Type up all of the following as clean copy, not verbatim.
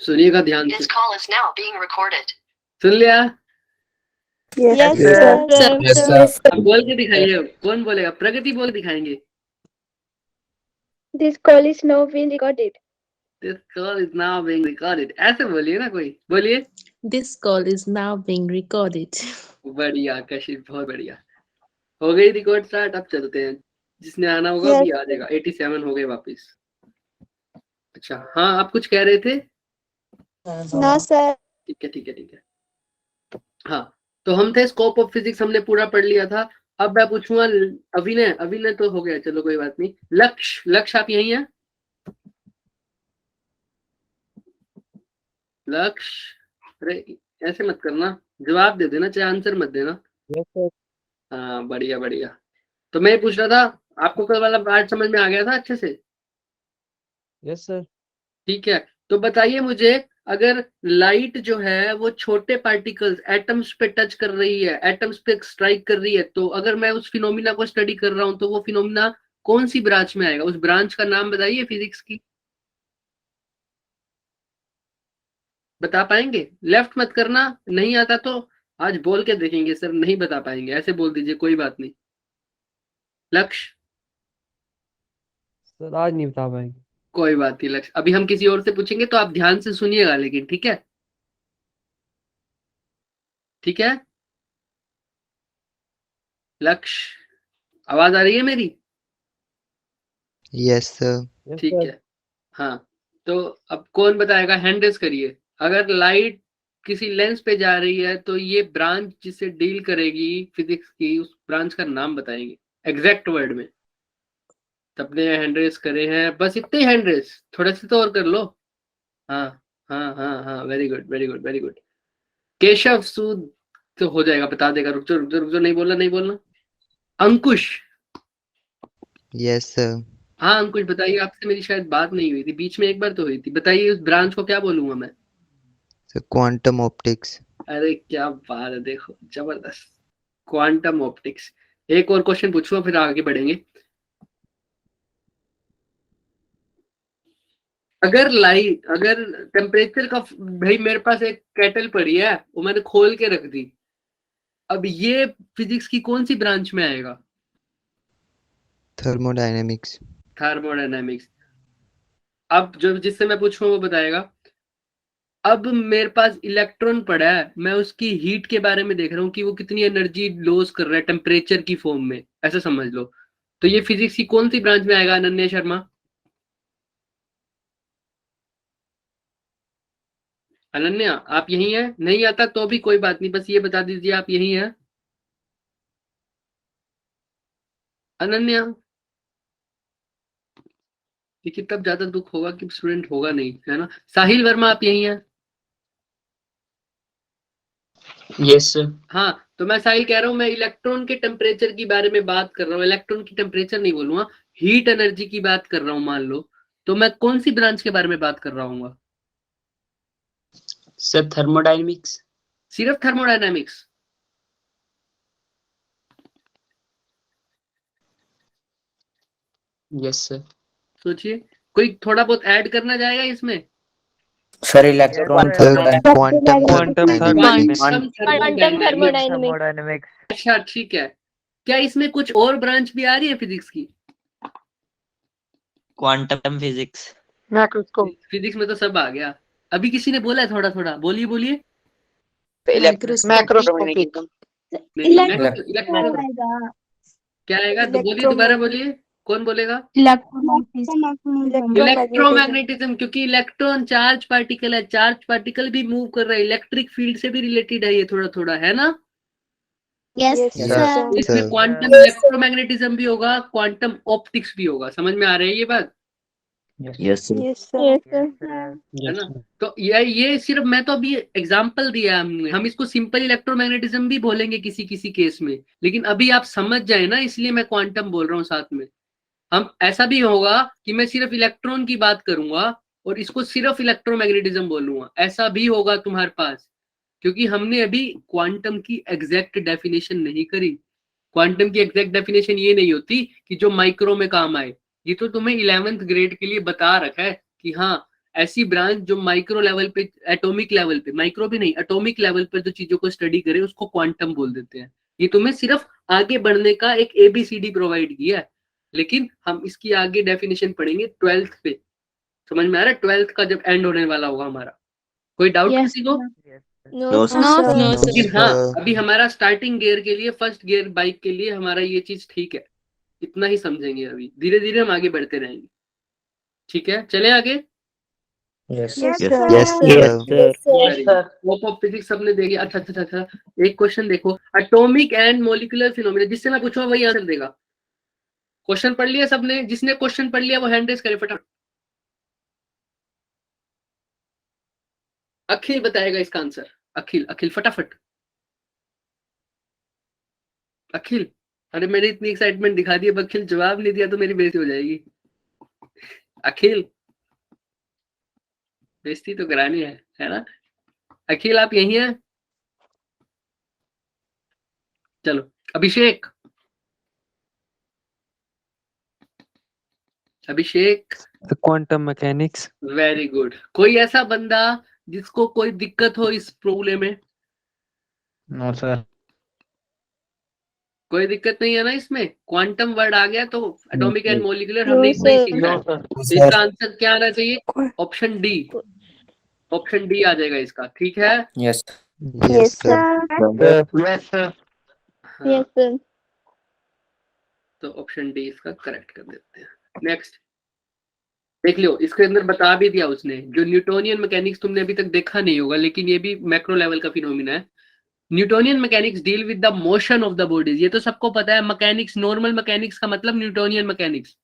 सुनिएगा ध्यान से। This call is now being recorded. सुन लिया? Yes, Yes, sir. sir. अब बोल के दिखाइए, कौन बोलेगा? प्रगति बोल दिखाएंगे। This call is now being recorded. This call is now being recorded. ऐसे बोलिए ना, कोई बोलिए। This call is now being recorded. बढ़िया कशिश, बहुत बढ़िया। हो गई रिकॉर्ड स्टार्ट। अब चलते हैं, जिसने आना होगा Yes. भी आ जाएगा। 87 हो गए वापस। अच्छा हाँ, आप कुछ कह रहे थे? No, sir. ठीक है ठीक है ठीक है। हाँ, तो हम थे स्कोप ऑफ फिजिक्स, हमने पूरा पढ़ लिया था। अब मैं पूछूंगा अभिनय। अभिनय तो हो गया, चलो कोई बात नहीं। लक्ष्य, लक्ष्य आप यहीं हैं? लक्ष्य, अरे ऐसे मत करना, जवाब दे देना, चाहे आंसर मत देना। Yes, sir. हाँ बढ़िया बढ़िया। तो मैं पूछ रहा था, आपको कल वाला पार्ट समझ में आ गया था अच्छे से? Yes, sir. ठीक है, तो बताइए मुझे, अगर लाइट जो है वो छोटे पार्टिकल्स एटम्स पे टच कर रही है, एटम्स पे स्ट्राइक कर रही है, तो अगर मैं उस फिनोमिना को स्टडी कर रहा हूं तो वो फिनोमिना कौन सी ब्रांच में आएगा? उस ब्रांच का नाम बताइए फिजिक्स की। बता पाएंगे? लेफ्ट मत करना, नहीं आता तो आज बोल के देखेंगे सर नहीं बता पाएंगे, ऐसे बोल दीजिए, कोई बात नहीं। लक्ष्य, सर आज नहीं बता पाएंगे। कोई बात नहीं लक्ष्य, अभी हम किसी और से पूछेंगे तो आप ध्यान से सुनिएगा लेकिन, ठीक है? ठीक है लक्ष्य, आवाज आ रही है मेरी? Yes sir. Yes, ठीक sir. है। हाँ, तो अब कौन बताएगा? हैंड रेज करिए। अगर लाइट किसी लेंस पे जा रही है तो ये ब्रांच जिससे डील करेगी फिजिक्स की, उस ब्रांच का नाम बताएंगे एग्जैक्ट वर्ड में। सबने हैंड रेज करे हैं, बस इतने हैंड रेज, थोड़ा सा तो और कर लो। हाँ हाँ हाँ हाँ, very good very good very good. Keshav Sood तो हो जाएगा, बता देगा। रुक जाओ रुक जाओ रुक जाओ, नहीं बोलना नहीं बोलना। अंकुश, यस सर। हाँ अंकुश बताइए, आपसे मेरी शायद बात नहीं हुई थी, बीच में एक बार तो हुई थी। बताइए उस ब्रांच को क्या बोलूंगा मैं? Sir quantum optics. अरे क्या बात है, देखो जबरदस्त, क्वांटम ऑप्टिक्स। एक और क्वेश्चन पूछूंगा फिर आगे बढ़ेंगे। अगर टेम्परेचर का, भाई मेरे पास एक केटल पड़ी है, वो मैंने खोल के रख दी, अब ये फिजिक्स की कौन सी ब्रांच में आएगा? थर्मोडायनेमिक्स। थर्मोडायनेमिक्स। अब जो जिससे मैं पूछूंगा वो बताएगा। अब मेरे पास इलेक्ट्रॉन पड़ा है, मैं उसकी हीट के बारे में देख रहा हूँ कि वो कितनी एनर्जी लॉस कर रहा है टेम्परेचर की फॉर्म में, ऐसा समझ लो। तो ये फिजिक्स की कौन सी ब्रांच में आएगा? अनन्या शर्मा, अनन्या आप यही हैं? नहीं आता तो भी कोई बात नहीं, बस ये बता दीजिए आप यही हैं। अनन्या, देखिए तब ज्यादा दुख होगा कि स्टूडेंट होगा नहीं, है ना? साहिल वर्मा आप यही हैं? Yes sir. हाँ, तो मैं साहिल कह रहा हूँ, मैं इलेक्ट्रॉन के टेम्परेचर की बारे में बात कर रहा हूँ, इलेक्ट्रॉन की टेम्परेचर नहीं बोलूंगा, हीट एनर्जी की बात कर रहा हूँ मान लो। तो मैं कौन सी ब्रांच के बारे में बात कर रहा हूँ? Sir thermodynamics. सिर्फ थर्मोडायनामिक्स? Yes sir. सोचिए, कोई थोड़ा बहुत ऐड करना जाएगा इसमें? Sir electron quantum thermodynamics. अच्छा ठीक है, क्या इसमें कुछ और ब्रांच भी आ रही है फिजिक्स की? Quantum physics. फिजिक्स में तो सब आ गया। अभी किसी ने बोला है थोड़ा थोड़ा, बोलिए बोलिए। Macroscopic. क्या आएगा? तो बोलिए, दोबारा बोलिए, कौन बोलेगा? इलेक्ट्रोमैग्नेटिज्म। इलेक्ट्रोमैग्नेटिज्म, क्योंकि इलेक्ट्रॉन चार्ज पार्टिकल है, चार्ज पार्टिकल भी मूव कर रहा है, इलेक्ट्रिक फील्ड से भी रिलेटेड है ये थोड़ा थोड़ा, है ना? Yes, तो इसमें sir. क्वांटम इलेक्ट्रोमैग्नेटिज्म भी होगा, क्वांटम ऑप्टिक्स भी होगा। समझ में आ रही है ये बात? यस है ना? तो ये सिर्फ मैं तो अभी एग्जांपल दिया हमने, हम इसको सिंपल इलेक्ट्रोमैग्नेटिज्म भी बोलेंगे किसी किसी केस में, लेकिन अभी आप समझ जाए ना, इसलिए मैं क्वांटम बोल रहा हूँ साथ में। हम ऐसा भी होगा कि मैं सिर्फ इलेक्ट्रॉन की बात करूंगा और इसको सिर्फ इलेक्ट्रोमैग्नेटिज्म बोलूंगा, ऐसा भी होगा तुम्हारे पास, क्योंकि हमने अभी क्वांटम की एग्जैक्ट डेफिनेशन नहीं करी। क्वांटम की एग्जैक्ट डेफिनेशन ये नहीं होती कि जो माइक्रो में काम आए, ये तो तुम्हें 11th ग्रेड के लिए बता रखा है कि हाँ ऐसी ब्रांच जो माइक्रो लेवल पे, एटॉमिक लेवल पे, माइक्रो भी नहीं एटॉमिक लेवल पर जो चीजों को स्टडी करे उसको क्वांटम बोल देते हैं। ये तुम्हें सिर्फ आगे बढ़ने का एक ABCD प्रोवाइड किया है, लेकिन हम इसकी आगे डेफिनेशन पढ़ेंगे 12th पे। समझ में आ रहा है? 12th का जब एंड होने वाला होगा हमारा। कोई डाउट Yes, किसी को? No, sir. No, sir. लेकिन हाँ, अभी हमारा स्टार्टिंग गियर के लिए, फर्स्ट गियर बाइक के लिए हमारा ये चीज ठीक है, इतना ही समझेंगे। अभी धीरे धीरे हम आगे बढ़ते रहेंगे। ठीक है, चले आगे। Yes. Yes, Yes, sir. yes, sir. Very good. Scope of physics सबने देगी। अच्छा। एक क्वेश्चन देखो, एटॉमिक एंड मोलिकुलर फिनोमेना, जिससे मैं पूछूंगा वही आंसर देगा। क्वेश्चन पढ़ लिया सबने? जिसने क्वेश्चन पढ़ लिया वो हैंड रेज करे फटाफट। अखिल बताएगा इसका आंसर। अखिल फटाफट। अखिल, अरे मैंने इतनी एक्साइटमेंट दिखा दी, अब अखिल जवाब नहीं दिया तो मेरी बेइज्जती हो जाएगी। अखिल, बेइज्जती तो करानी है ना? अखिल आप यही हैं? चलो, अभिषेक। The quantum mechanics. Very good. कोई ऐसा बंदा जिसको कोई दिक्कत हो इस प्रॉब्लम में? No, sir. कोई दिक्कत नहीं है ना इसमें? क्वांटम वर्ड आ गया तो एटॉमिक एंड मोलिकुलर No, हमने इतना ही sir. सीखा है। sir. तो इसका आंसर क्या आना चाहिए? Option D. ऑप्शन डी आ जाएगा इसका। ठीक है? Yes. Yes, sir. Yes, sir. हाँ, Yes, sir. तो ऑप्शन डी इसका करेक्ट कर देते हैं। नेक्स्ट देख लो, इसके अंदर बता भी दिया उसने। जो न्यूटोनियन मैकेनिक्स तुमने अभी तक देखा नहीं होगा, लेकिन ये भी मैक्रो लेवल का फिनोमिना है। Newtonian mechanics deal with the motion of the bodies, ये तो सबको पता है। मैकेनिक्स, नॉर्मल मैकेनिक्स का मतलब न्यूटोनियन मैकेनिक्स,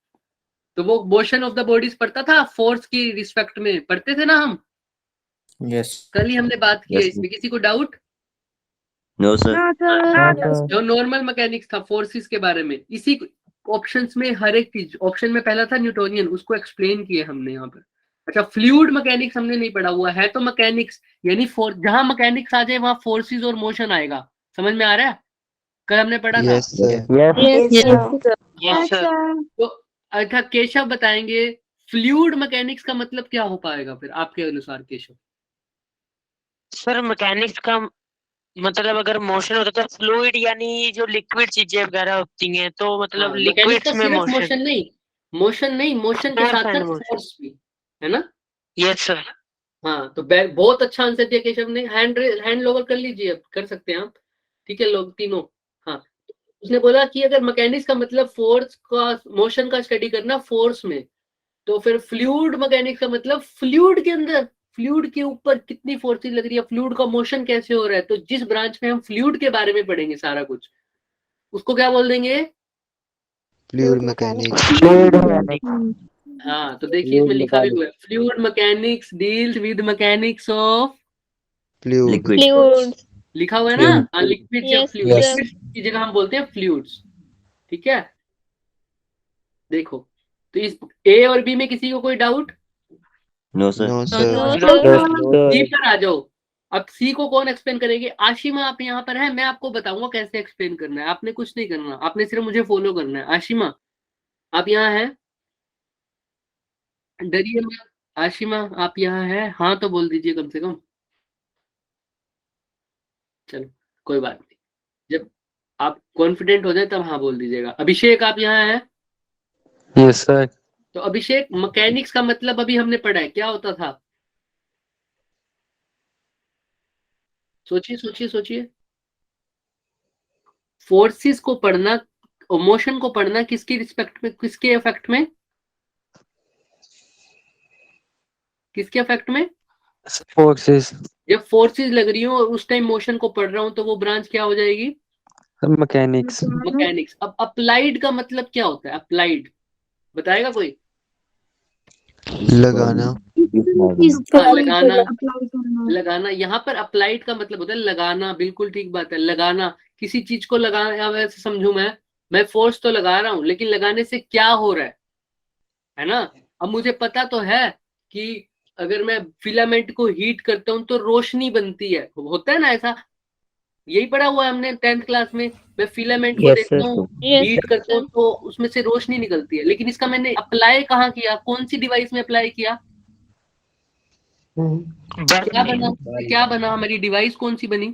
तो वो मोशन ऑफ द बॉडीज पढ़ता था, फोर्स की रिस्पेक्ट में पढ़ते थे ना हम। Yes. कल ही हमने बात की है Yes. इसमें। किसी को doubt? No, sir. No, sir. जो नॉर्मल मैकेनिक्स था फोर्सेस के बारे में, इसी ऑप्शंस में हर एक चीज, ऑप्शन में पहला था न्यूटोनियन, उसको एक्सप्लेन किया हमने यहाँ पर। अच्छा, फ्लूइड मैकेनिक्स हमने नहीं पढ़ा हुआ है, तो मैकेनिक्स यानी जहां मैकेनिक्स आ जाए वहां फोर्सेस और मोशन आएगा। समझ में आ रहा है? कल हमने पढ़ा था। Yes, sir. Yes, sir. Yes, Yes, sir. तो अच्छा, केशव बताएंगे फ्लूइड मैकेनिक्स का मतलब क्या हो पाएगा फिर आपके अनुसार? केशव सर, मैकेनिक्स का मतलब अगर मोशन होता है तो फ्लूइड यानी जो लिक्विड चीजें वगैरह होती हैं, तो मतलब मैकेनिक्स लिक्विड्स का में सिर्फ मोशन। मोशन नहीं, मोशन के Force साथ and साथ motion. फोर्स भी है ना? Yes sir. हाँ, तो बहुत अच्छा आंसर दिया केशव ने। हैंड लोअर कर लीजिए, अब कर सकते हैं आप। ठीक है लोग तीनों। हाँ, उसने बोला कि अगर मैकेनिक्स का मतलब फोर्स का, मोशन का स्टडी करना फोर्स में, तो फिर फ्लूइड मैकेनिक्स का मतलब फ्लूइड के अंदर, फ्लूइड के ऊपर कितनी फोर्सेस लग रही है, फ्लूइड का मोशन कैसे हो रहा है। तो जिस ब्रांच में हम फ्लूइड के बारे में पढ़ेंगे सारा कुछ, उसको क्या बोल देंगे? Fluid mechanics. हाँ, तो देखिए इसमें लिखा भी हुआ है, fluid mechanics deals with mechanics of Fluid. Liquid. Fluid. लिखा हुआ है ना? Fluid. हाँ, लिक्विड या Yes, फ्लूइड। yes. लिक्विड की जगह हम बोलते हैं फ्लूइड्स। ठीक है, देखो तो इस ए और बी में किसी को कोई doubt? No, sir. No, sir. No, सी पर आ जाओ। अब सी को कौन एक्सप्लेन करेंगे? आशिमा, आप यहाँ पर है, मैं आपको बताऊंगा कैसे एक्सप्लेन करना है। आपने कुछ नहीं करना, आपने सिर्फ मुझे फॉलो करना है। आशिमा, आप यहाँ हैं? डरिए मत। आशिमा, आप यहाँ हैं? हाँ तो बोल दीजिए कम से कम। चलो कोई बात नहीं, जब आप कॉन्फिडेंट हो जाए तब हाँ बोल दीजिएगा। अभिषेक, आप यहाँ हैं? Yes, sir. तो अभिषेक, मैकेनिक्स का मतलब अभी हमने पढ़ा है, क्या होता था? सोचिए। फोर्सेस को पढ़ना, मोशन को पढ़ना किसकी रिस्पेक्ट में, किसके इफेक्ट में, किसके इफेक्ट में? Forces. जब फोर्सेस लग रही हो और उस टाइम मोशन को पढ़ रहा हूं, तो वो ब्रांच क्या हो जाएगी? Mechanics. मैकेनिक्स। अब अप्लाइड का मतलब क्या होता है? अप्लाइड बताएगा कोई? लगाना. हाँ, लगाना। यहाँ पर अप्लाइड का मतलब होता है लगाना। बिल्कुल ठीक बात है, लगाना। किसी चीज को लगाना, वैसे समझू मैं फोर्स तो लगा रहा हूँ, लेकिन लगाने से क्या हो रहा है ना? अब मुझे पता तो है कि अगर मैं फिलामेंट को हीट करता हूँ तो रोशनी बनती है, होता है ना ऐसा? यही पढ़ा हुआ है हमने 10th क्लास में। मैं फिलामेंट को Yes, देखता sir. हूँ, Yes, हीट करता हूँ, तो उसमें से रोशनी निकलती है। लेकिन इसका मैंने अप्लाई कहाँ किया? कौन सी डिवाइस में अप्लाई किया? क्या बना? क्या बना? हमारी डिवाइस कौन सी बनी?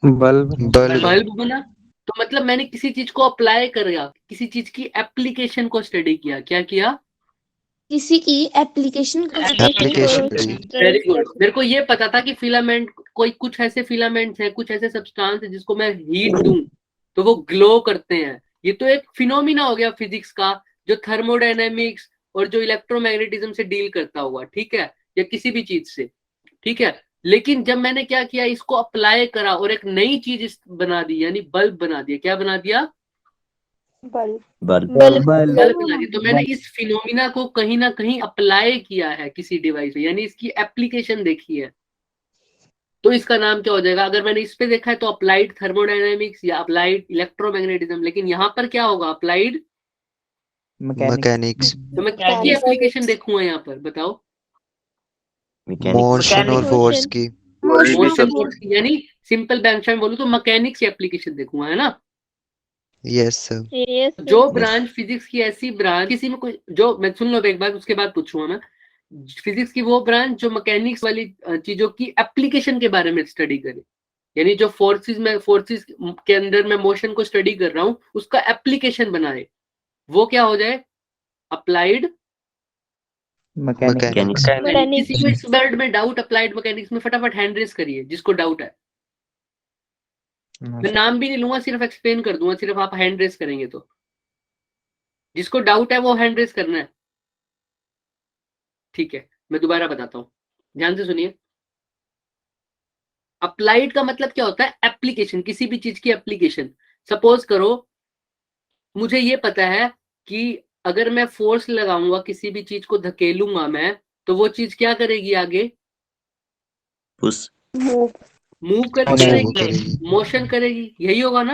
बल्ब। बल्ब। बल्ब बना। तो मतलब मैंने किसी चीज को अप्लाई करा, किसी चीज की एप्लीकेशन को स्टडी किया। क्या किया? किसी की एप्लीकेशन को एप्लीकेशन पढ़ी। Very good. मेरे को ये पता था कि फिलामेंट, कोई कुछ ऐसे फिलामेंट्स हैं, कुछ ऐसे सब्सटेंस है जिसको मैं हीट दूं तो वो ग्लो करते हैं। ये तो एक फिनोमिना हो गया फिजिक्स का, जो थर्मोडायनेमिक्स और जो इलेक्ट्रोमैग्नेटिज्म से डील करता हुआ, ठीक है, या किसी भी चीज से, ठीक है। लेकिन जब मैंने क्या किया, इसको अप्लाई करा और एक नई चीज बना दी, यानी बल्ब बना दिया। क्या बना दिया? बल्ब। बल्ब बना दिया। तो मैंने इस फिनोमिना को कहीं ना कहीं अप्लाई किया है किसी डिवाइस पे, यानी इसकी एप्लीकेशन देखी है। तो इसका नाम क्या हो जाएगा? अगर मैंने इस पे देखा है तो अप्लाइड थर्मोडायनेमिक्स या अप्लाइड इलेक्ट्रोमैग्नेटिज्म, लेकिन यहाँ पर क्या होगा? Applied mechanics. तो मैं किसकी एप्लीकेशन देखूंगा यहाँ पर? बताओ। मोशन और फोर्स की। मोशन फोर्स की, यानी सिंपल भाषा में बोलूं तो मैकेनिक्स की एप्लीकेशन देखूंगा, है ना? Yes sir. जो ब्रांच फिजिक्स की ऐसी ब्रांच किसी में कोई, जो मैं सुन लो एक बार, उसके बाद पूछूंगा मैं। फिजिक्स की वो ब्रांच जो मैकेनिक्स वाली चीजों की एप्लीकेशन के बारे में स्टडी करे, यानी जो फोर्सेस के अंदर मैं मोशन को स्टडी कर रहा हूं उसका एप्लीकेशन बनाए, वो क्या हो जाए? Applied mechanics. किसी को इस वर्ड में डाउट अप्लाइड मैकेनिक्स में, फटाफट हैंड रेस करिए जिसको डाउट है। मैं नाम भी नहीं लूंगा, सिर्फ एक्सप्लेन कर दूंगा, सिर्फ आप हैंड रेस करेंगे। तो जिसको डाउट है वो हैंड रेस करना है, ठीक है? मैं दोबारा बताता हूँ, ध्यान से सुनिए। अप्लाइड का मतलब क्या होता है? एप्लीकेशन, किसी भी चीज की एप्लीकेशन। सपोज करो मुझे ये पता है कि अगर मैं फोर्स लगाऊंगा, किसी भी चीज को धकेलूंगा मैं, तो वो चीज क्या करेगी? आगे पुश। मूव करेगी, मोशन करेगी। यही होगा ना?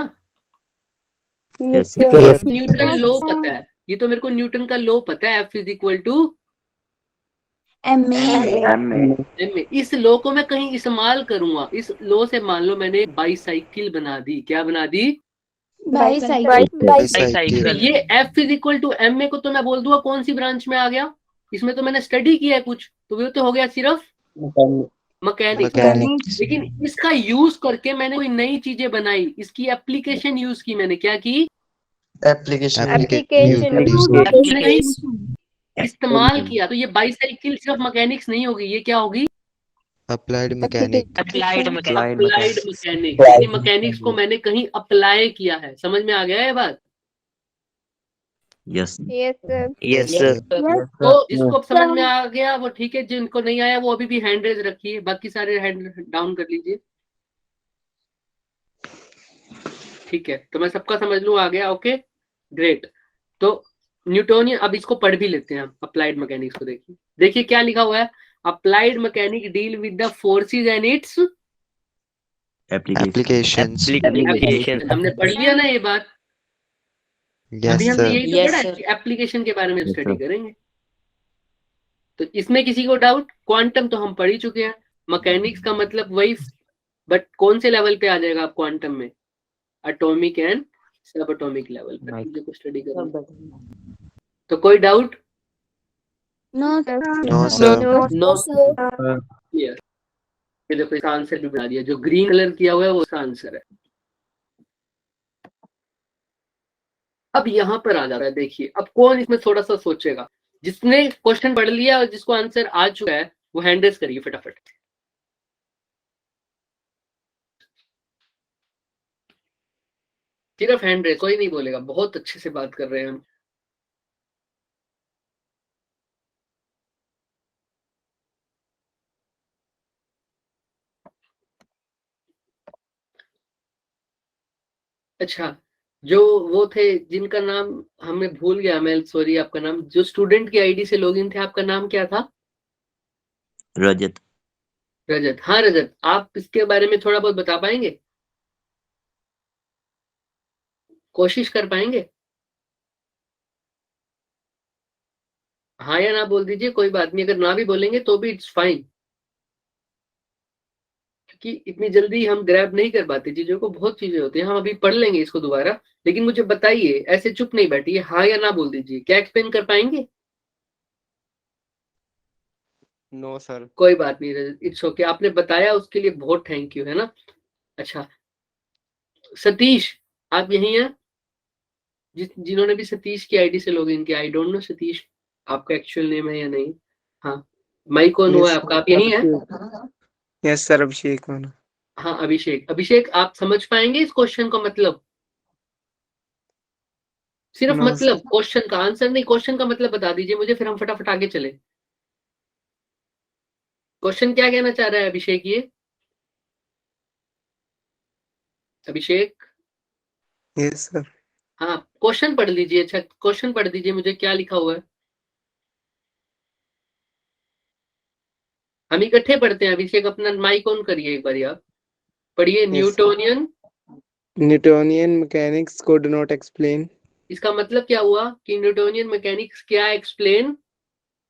यस न्यूटन लॉ पता है, ये तो मेरे को न्यूटन का लॉ पता है, F is equal to M इस लॉ को मैं कहीं इस्तेमाल करूंगा। इस लॉ से मान लो मैंने बाईसाइकिल बना दी। क्या बना दी? बाईसाइकिल। ये F is equal to M A को तो मैं बोल दूंगा कौन सी ब्रांच में आ गया? इसमें तो मैंने स्टडी किया है कुछ, तो वो तो हो गया सिर्फ मैकेनिक्स। लेकिन इसका यूज करके मैंने कोई नई चीजें बनाई, इसकी एप्लीकेशन यूज की मैंने। क्या की? इस्तेमाल किया। तो ये बाईसाइकिल सिर्फ मैकेनिक्स नहीं होगी, ये क्या होगी? Applied mechanic. Applied applied mechanics. यानी मैकेनिक्स को मैंने कहीं अप्लाई किया है। समझ में आ गया है बात? Yes yes sir. तो जिसको समझ में आ गया वो ठीक है, जिनको नहीं आया वो अभी भी हैंड रेज रखिए, बाकी सारे हैंड डाउन कर लीजिए। ठीक है, तो मैं सबका समझ लूं आ गया। Okay great. तो न्यूटोनियन, अब इसको पढ़ भी लेते हैं हम। अप्लाइड मैकेनिक्स को देखिए, देखिए क्या लिखा हुआ है। Applied mechanics deal with the forces and it's applications. हमने पढ़ लिया ना ये बात? यस अभी हमने सर। यही तो पढ़ा है कि एप्लीकेशन के बारे में स्टडी करेंगे। तो इसमें किसी को डाउट? क्वांटम तो हम पढ़ ही चुके हैं। मैकेनिक्स का मतलब वही, बट कौन से लेवल पे आ जाएगा आप क्वांटम में? एटॉमिक एंड सब एटॉमिक लेवल पर चीजों को स्टडी करेंगे। तो कोई डाउट? No sir. क्लियर। ये देखो इसका आंसर भी बना दिया, जो ग्रीन कलर किया हुआ है वो उसका आंसर है। अब यहाँ पर आ जाता है, देखिए अब कौन इसमें थोड़ा सा सोचेगा। जिसने क्वेश्चन पढ़ लिया और जिसको आंसर आ चुका है वो हैंड रेस करिए फटाफट। सिर्फ हैंड रेस, कोई नहीं बोलेगा। बहुत अच्छे से बात कर रहे हैं हम। अच्छा, जो वो थे जिनका नाम हमें भूल गया, मैं सॉरी, आपका नाम, जो स्टूडेंट की आईडी से लॉगिन थे, आपका नाम क्या था? रजत। रजत। हाँ रजत, आप इसके बारे में थोड़ा बहुत बता पाएंगे? कोशिश कर पाएंगे? हाँ या ना बोल दीजिए, कोई बात नहीं। अगर ना भी बोलेंगे तो भी इट्स फाइन, क्योंकि इतनी जल्दी हम ग्रैब नहीं कर पाते चीजों को। बहुत चीजें होती हैं, हम अभी पढ़ लेंगे इसको दोबारा। लेकिन मुझे बताइए, ऐसे चुप नहीं बैठिए, हाँ या ना बोल दीजिए। क्या एक्सप्लेन कर पाएंगे? No sir. कोई बात नहीं रजत, इट्स ओके, आपने बताया उसके लिए बहुत थैंक यू, है ना। अच्छा सतीश, आप यही हैं जिन्होंने भी सतीश की आईडी से लॉगिन किया? आई डोंट नो सतीश आपका एक्चुअल नेम है या नहीं। हाँ माइक ऑन हुआ है आपका, आप यही हैं? यस सर, अभिषेक मानो। हाँ अभिषेक, अभिषेक आप समझ पाएंगे इस क्वेश्चन का मतलब? सिर्फ No, मतलब, क्वेश्चन का आंसर नहीं, क्वेश्चन का मतलब बता दीजिए मुझे, फिर हम फटाफट आगे चले। क्वेश्चन क्या कहना चाह रहा है अभिषेक ये? अभिषेक यस सर। हाँ क्वेश्चन पढ़ लीजिए। अच्छा क्वेश्चन पढ़ दीजिए मुझे, क्या लिखा हुआ है? हम इकट्ठे पढ़ते हैं। अभिषेक अपना माइक ऑन करिए एक बार आप, पढ़िए। Newtonian Newtonian mechanics could not explain. इसका मतलब क्या हुआ कि न्यूटोनियन मैकेनिक्स क्या एक्सप्लेन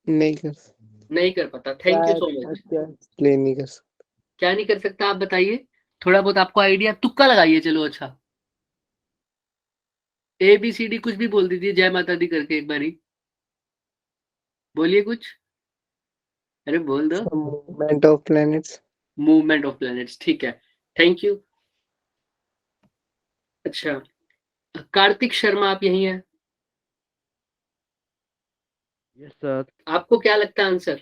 नहीं कर पाता। Thank you so much. Explain नहीं कर सकता। क्या नहीं कर सकता आप बताइए, थोड़ा बहुत आपको आइडिया, तुक्का लगाइए। चलो अच्छा, ABCD कुछ भी बोल दीजिए, जय माता दी करके एक बारी बोलिए कुछ। अरे बोल दो। Movement of planets. Movement of planets, ठीक है, थैंक यू। अच्छा कार्तिक शर्मा, आप यही हैं? Yes sir. आपको क्या लगता है answer?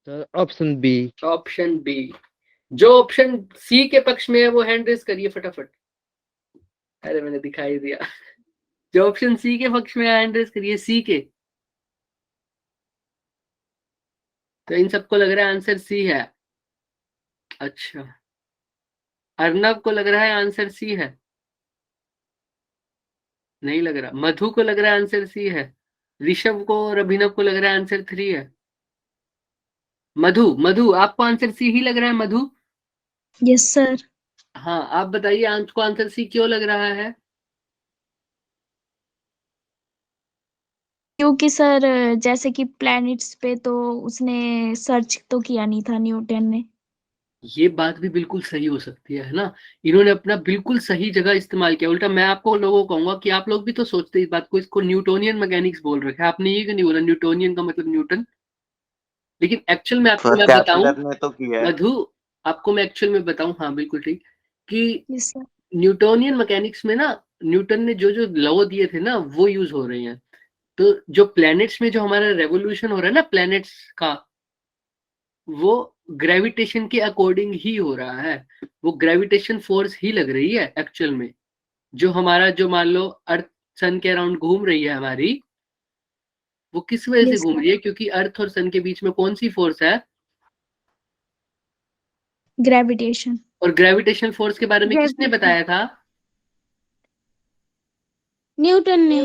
Sir option B. Option B. जो ऑप्शन सी के पक्ष में है वो हैंड रेस करिए फटाफट। अरे मैंने दिखाई दिया। जो ऑप्शन सी के पक्ष में है हैंड रेस करिए, सी के। तो इन सबको लग रहा है आंसर सी है। अच्छा अर्नब को लग रहा है आंसर सी है? नहीं लग रहा। मधु को लग रहा है आंसर सी है। ऋषभ को और अभिनव को लग रहा है आंसर 3 है। मधु, मधु आपको आंसर सी ही लग रहा है? मधु Yes, sir. हाँ आप बताइए आपको आंसर सी क्यों लग रहा है? क्योंकि सर जैसे कि प्लैनेट्स पे तो उसने सर्च तो किया नहीं था न्यूटन ने। ये बात भी बिल्कुल सही हो सकती है ना, इन्होंने अपना बिल्कुल सही जगह इस्तेमाल किया। उल्टा मैं आपको लोगों को कहूंगा कि आप लोग भी तो सोचते इस बात को, इसको न्यूटोनियन मैकेनिक्स बोल रखा है, आपने ये क्यों नहीं बोला न्यूटोनियन का मतलब न्यूटन? लेकिन एक्चुअल में आपको मैं बताऊं तो किया है। मधु, आपको मैं एक्चुअल में बताऊं, हाँ बिल्कुल ठीक, कि यस सर। न्यूटोनियन मैकेनिक्स में ना न्यूटन ने जो जो लॉ दिए थे ना वो यूज हो रहे हैं। तो जो प्लैनेट्स में जो हमारा रेवोल्यूशन हो रहा है ना प्लैनेट्स का, वो ग्रेविटेशन के अकॉर्डिंग ही हो रहा है। वो ग्रेविटेशन फोर्स ही लग रही है एक्चुअल में। जो हमारा जो मान लो अर्थ सन के अराउंड घूम रही है हमारी, वो किस वजह से Yes, घूम sir. रही है? क्योंकि अर्थ और सन के बीच में कौन सी फोर्स है? ग्रेविटेशन। और ग्रेविटेशन फोर्स के बारे में किसने बताया था? न्यूटन ने।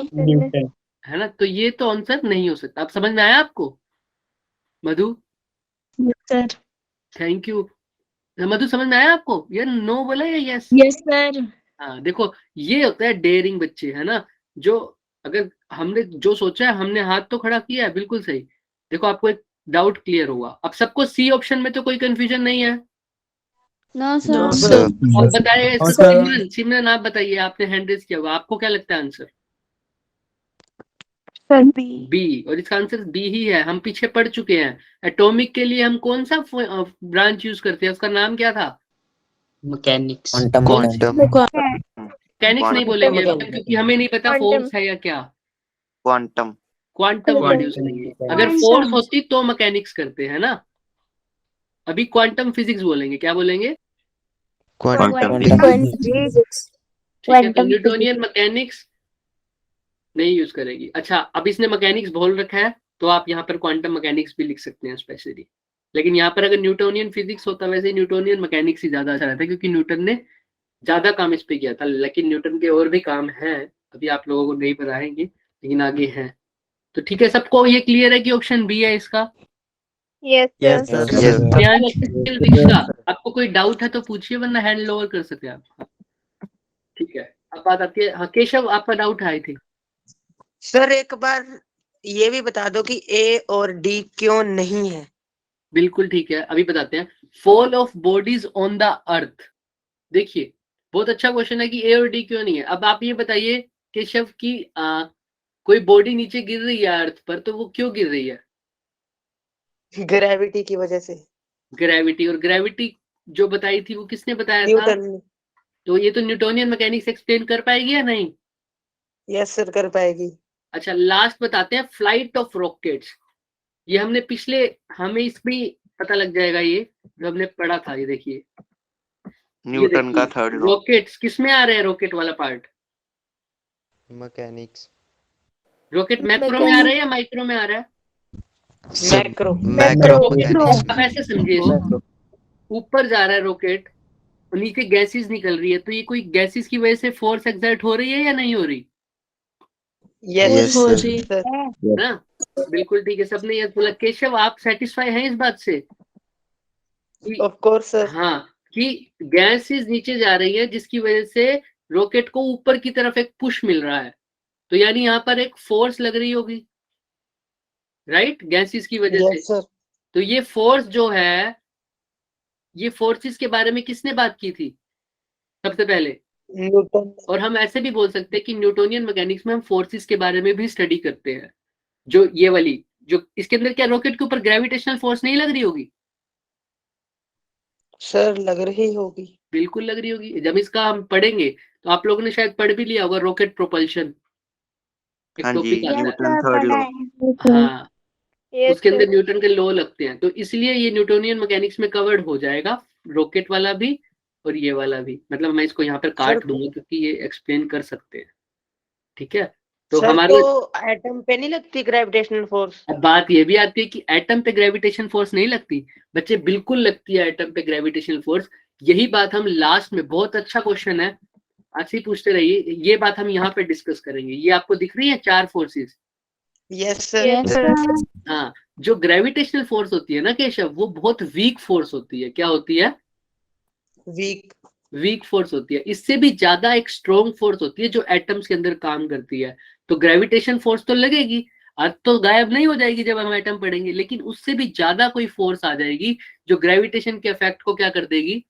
है ना, तो ये तो आंसर नहीं हो सकता। आप समझ में आया आपको Madhu? Yes sir. Thank you. Madhu समझ में आया आपको? या नो बोला या यस? Yes sir. हाँ देखो, ये होता है डेयरिंग बच्चे, है ना, जो अगर हमने जो सोचा है हमने हाथ तो खड़ा किया है, बिल्कुल सही। देखो आपको एक डाउट क्लियर होगा अब सबको। सी ऑप्शन में तो कोई कंफ्यूजन नहीं है? No sir. No sir. आप बताइए सिमरन, सिमरन आप बताइए, आपने हैंड रेज किया हुआ, आपको क्या लगता है आंसर? Sir B. बी, और इसका आंसर बी ही है। हम पीछे पढ़ चुके हैं एटॉमिक के लिए हम कौन सा ब्रांच यूज करते हैं, उसका नाम क्या था? मैकेनिक्स। क्वांटम। मैकेनिक्स नहीं बोलेंगे क्योंकि हमें नहीं पता फोर्स है या क्या। क्वांटम। क्वांटम वर्ड यूज करेंगे। अगर फोर्स होती तो मैकेनिक्स करते हैं ना, अभी क्वांटम फिजिक्स बोलेंगे। क्या बोलेंगे? क्वांटम। ठीक है, तो न्यूटोनियन मैकेनिक्स नहीं यूज करेगी। अच्छा अब इसने मैकेनिक्स बोल रखा है तो आप यहाँ पर क्वांटम मैकेनिक्स भी लिख सकते हैं स्पेशली। लेकिन यहाँ पर अगर न्यूटोनियन फिजिक्स होता, वैसे न्यूटोनियन मैकेनिक्स ही ज्यादा अच्छा रहता है क्योंकि न्यूटन ने ज्यादा काम इस पे किया था। लेकिन न्यूटन के और भी काम हैं, अभी आप लोगों को नहीं बताएंगे लेकिन आगे हैं। तो ठीक है, सबको ये क्लियर है कि ऑप्शन बी है इसका? Yes sir. दीक्षा आपको कोई डाउट है तो पूछिए, वरना हैंड लोअर कर सकते हैं आप। ठीक है, अब बात आती है, हाँ केशव आपका डाउट है आई थिंक। सर एक बार ये भी बता दो कि ए और डी क्यों नहीं है? बिल्कुल ठीक है, अभी बताते हैं। Fall of bodies on the earth. देखिए बहुत अच्छा क्वेश्चन है कि ए और डी क्यों नहीं है। अब आप ये बताइए केशव की कोई बॉडी नीचे गिर रही है अर्थ पर, तो वो क्यों गिर रही है? ग्रेविटी की वजह से। ग्रेविटी, और ग्रेविटी जो बताई थी वो किसने बताया था? न्यूटन ने। तो ये तो न्यूटोनियन मैकेनिक्स एक्सप्लेन कर पाएगी या नहीं? यस सर, कर पाएगी। अच्छा, लास्ट बताते हैं, फ्लाइट ऑफ रॉकेट्स। ये हमने पिछले, हमें इसमें पता लग जाएगा, ये जो हमने पढ़ा था, ये देखिए, न्यूटन का थर्ड लॉ। रॉकेट्स किस में आ रहे हैं? रॉकेट वाला पार्ट, मैकेनिक्स। रॉकेट मैक्रो में आ रहा है या माइक्रो में आ रहा है? मैक्रो। मैक्रो। आप ऐसे समझिए इसको, ऊपर जा रहा है रॉकेट, नीचे गैसेस निकल रही है, तो ये कोई गैसेस की वजह से फोर्स एक्सर्ट हो रही है या नहीं हो रही? Yes sir. ना, बिल्कुल ठीक है, सबने ये बोला। केशव, आप सेटिस्फाई हैं इस बात से? Of course sir. हाँ, कि गैसेस नीचे जा रही है जिसकी वजह से रॉकेट को ऊपर की तरफ एक पुश मिल रहा है, तो यानी यहाँ पर एक फोर्स लग रही होगी, राइट, गैसेस की वजह से। सर। तो ये फोर्स जो है, ये फोर्सेस के बारे में किसने बात की थी सबसे पहले? न्यूटन। और हम ऐसे भी बोल सकते हैं कि न्यूटोनियन मैकेनिक्स में हम फोर्सेस के बारे में भी स्टडी करते हैं। जो ये वाली, जो इसके अंदर, क्या रॉकेट के ऊपर ग्रेविटेशनल फोर्स नहीं लग रही होगी? सर लग रही होगी। बिल्कुल लग रही होगी। जब इसका हम पढ़ेंगे तो आप लोगों ने शायद पढ़ भी लिया होगा, रॉकेट प्रोपल्शन, एक हाँ जी, टॉपिक आता है। Newton third law. हाँ, उसके अंदर न्यूटन के लॉ लगते हैं, तो इसलिए ये न्यूटोनियन मैकेनिक्स में कवर्ड हो जाएगा, रॉकेट वाला भी और ये वाला भी। मतलब मैं इसको यहाँ पर काट दूंगा क्योंकि ये एक्सप्लेन कर सकते हैं, ठीक है। तो सर, हमारे तो एटम पे नहीं लगती ग्रेविटेशनल फोर्स? अब बात ये भी आती है कि एटम पे ग्रेविटेशन फोर्स नहीं लगती। बच्चे, बिल्कुल लगती है एटम पे ग्रेविटेशनल फोर्स। यही बात हम लास्ट में, बहुत अच्छा क्वेश्चन है, आज ही पूछते रहिए, ये बात हम यहाँ पे डिस्कस करेंगे। ये आपको दिख रही है 4 फोर्सेस? Yes sir. हाँ, जो ग्रेविटेशनल फोर्स होती है ना केशव, वो बहुत वीक फोर्स होती है। क्या होती है? वीक फोर्स होती है। इससे भी ज्यादा एक स्ट्रॉन्ग फोर्स होती है जो एटम्स के अंदर काम करती है। तो ग्रेविटेशन फोर्स तो लगेगी, आज तो गायब नहीं हो जाएगी जब हम एटम पढ़ेंगे, लेकिन उससे भी ज्यादा कोई फोर्स आ जाएगी जो ग्रेविटेशन के इफेक्ट को क्या कर देगी?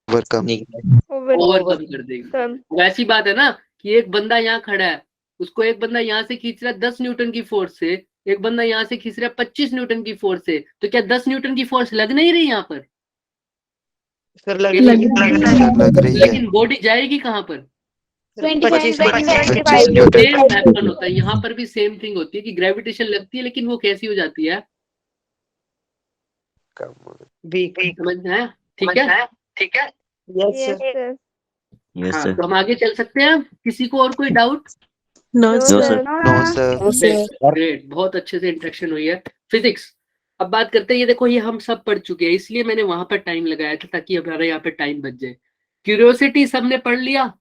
ओवरकम कर देगी। वैसी बात है ना कि एक बंदा यहाँ खड़ा है, उसको एक बंदा यहाँ से खींच रहा है 10 न्यूटन की फोर्स से, एक बंदा यहाँ से खींच रहा है 25 न्यूटन की फोर्स से, तो क्या 10 न्यूटन की फोर्स लग नहीं रही यहाँ पर? सर लग रही है। लेकिन बॉडी जाएगी कहाँ पर? 25 सेम हैपन होता है, यहाँ पर भी सेम थिंग होती है कि ग्रेविटेशन लगती है, लेकिन वो कैसी हो जाती है? वीक। समझ में आया? ठीक है। Yes sir. हाँ, तो हम आगे चल सकते हैं। किसी को और कोई doubt? No sir. No sir. Great, बहुत अच्छे से इंट्रोडक्शन हुई है। फिजिक्स, अब बात करते हैं। ये देखो, ये हम सब पढ़ चुके हैं, इसलिए मैंने वहां पर टाइम लगाया था ताकि हमारा यहाँ पे टाइम बच जाए। क्यूरियोसिटी सबने पढ़ लिया?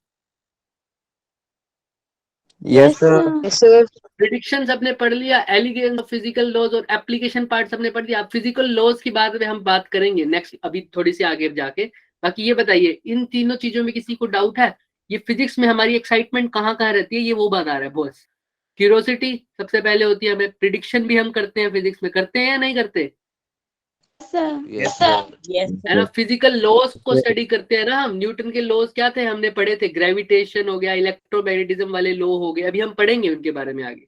Yes sir. प्रिडिक्शन सबने पढ़ लिया? एलिगेंस ऑफ फिजिकल लॉज और एप्लीकेशन पार्ट सबने पढ़ लिया? अब फिजिकल लॉज की बात में हम बात करेंगे नेक्स्ट, अभी थोड़ी सी आगे जाके। बाकी ये बताइए, इन तीनों चीजों में किसी को डाउट है? ये फिजिक्स में हमारी एक्साइटमेंट कहाँ कहाँ रहती है, ये वो बता रहा है बॉस। क्यूरियोसिटी सबसे पहले होती है हमें, प्रिडिक्शन भी हम करते हैं फिजिक्स में, करते हैं या नहीं करते? है ना। फिजिकल लॉज को स्टडी करते हैं ना हम। न्यूटन के लॉज क्या थे, हमने पढ़े थे, ग्रेविटेशन हो गया, इलेक्ट्रोमैग्नेटिज्म वाले लॉ हो गए, अभी हम पढ़ेंगे उनके बारे में आगे।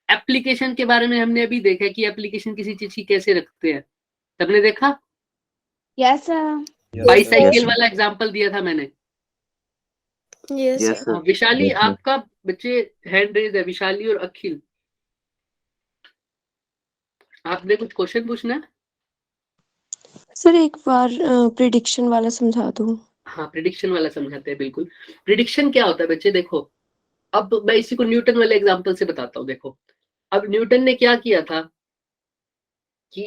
एप्लीकेशन के बारे में हमने अभी देखा कि एप्लीकेशन किसी चीज की कैसे रखते हैं, सबने देखा? Yes sir. बाईसाइकिल वाला एग्जांपल दिया था मैंने। Yes sir. विशाली, आपका बच्चे हैंड रेज है, विशाली और अखिल, आपने कुछ क्वेश्चन पूछना है? सर एक बार प्रिडिक्शन वाला समझा दो। हाँ, प्रिडिक्शन वाला समझाते हैं, बिल्कुल। प्रिडिक्शन क्या होता है बच्चे, देखो, अब मैं इसी को न्यूटन वाले एग्जांपल से बताता हूँ। देखो, अब न्यूटन ने क्या किया था कि